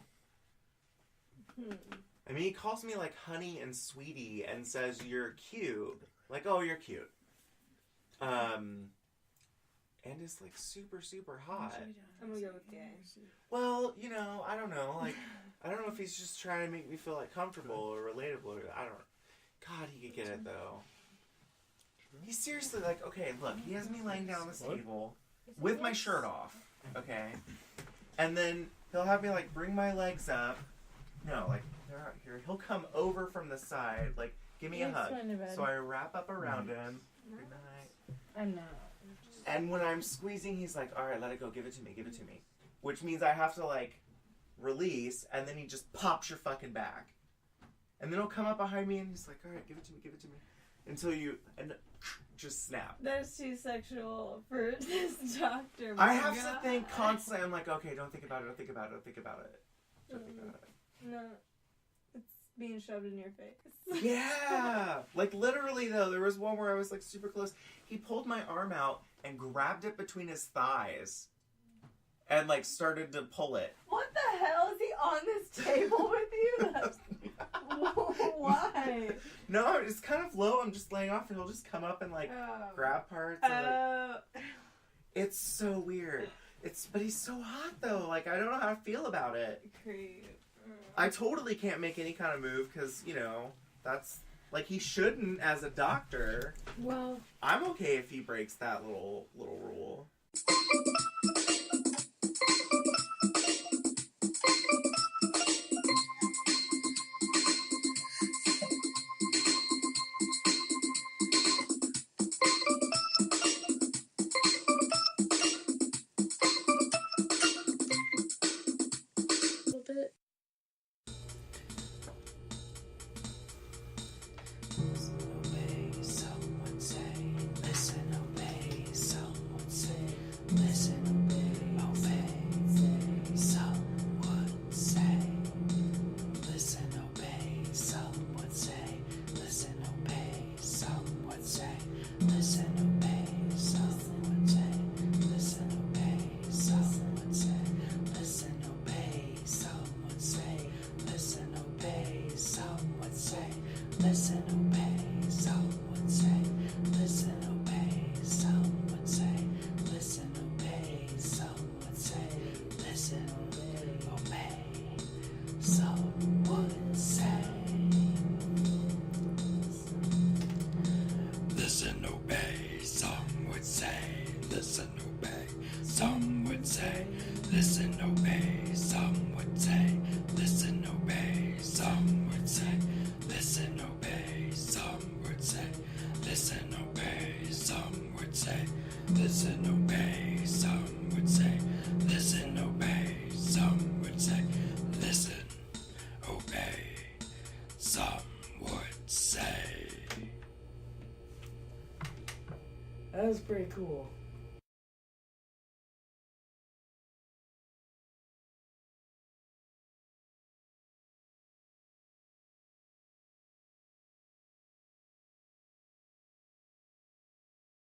I mean, he calls me, like, honey and sweetie and says, you're cute. Like, oh, you're cute. And is, like, super, super hot. I'm gonna go with gay. Well, I don't know. Like, I don't know if he's just trying to make me feel, like, comfortable or relatable. I don't know. God, he could get it, though. He's seriously like, okay, look, he has me laying down on this table with my shirt off, okay? And then he'll have me, like, bring my legs up. No, like, they're out here. He'll come over from the side, like, give me a hug. So I wrap up around him. Good night. I'm not. And when I'm squeezing, he's like, all right, let it go. Give it to me. Give it to me. Which means I have to, like, release, and then he just pops your fucking back. And then he'll come up behind me, and he's like, all right, give it to me. Give it to me. Until you, and just snap. That's too sexual for this doctor. I have to think constantly. I'm like, okay, don't think about it. Don't think about it. Don't think about it. Don't think about it. No. It's being shoved in your face. Yeah. Like, literally, though, there was one where I was, like, super close. He pulled my arm out and grabbed it between his thighs and, like, started to pull it. What the hell? Is he on this table with you? Why? No, it's kind of low. I'm just laying off, and he'll just come up and, like, grab parts. And, like, it's so weird. But he's so hot, though. Like, I don't know how to feel about it. Creep. I totally can't make any kind of move because, that's... Like, he shouldn't as a doctor. Well, I'm okay if he breaks that little rule. Someone say, listen, obey. Some would say, listen, obey. Some would say, listen, obey. Some would say. That was pretty cool.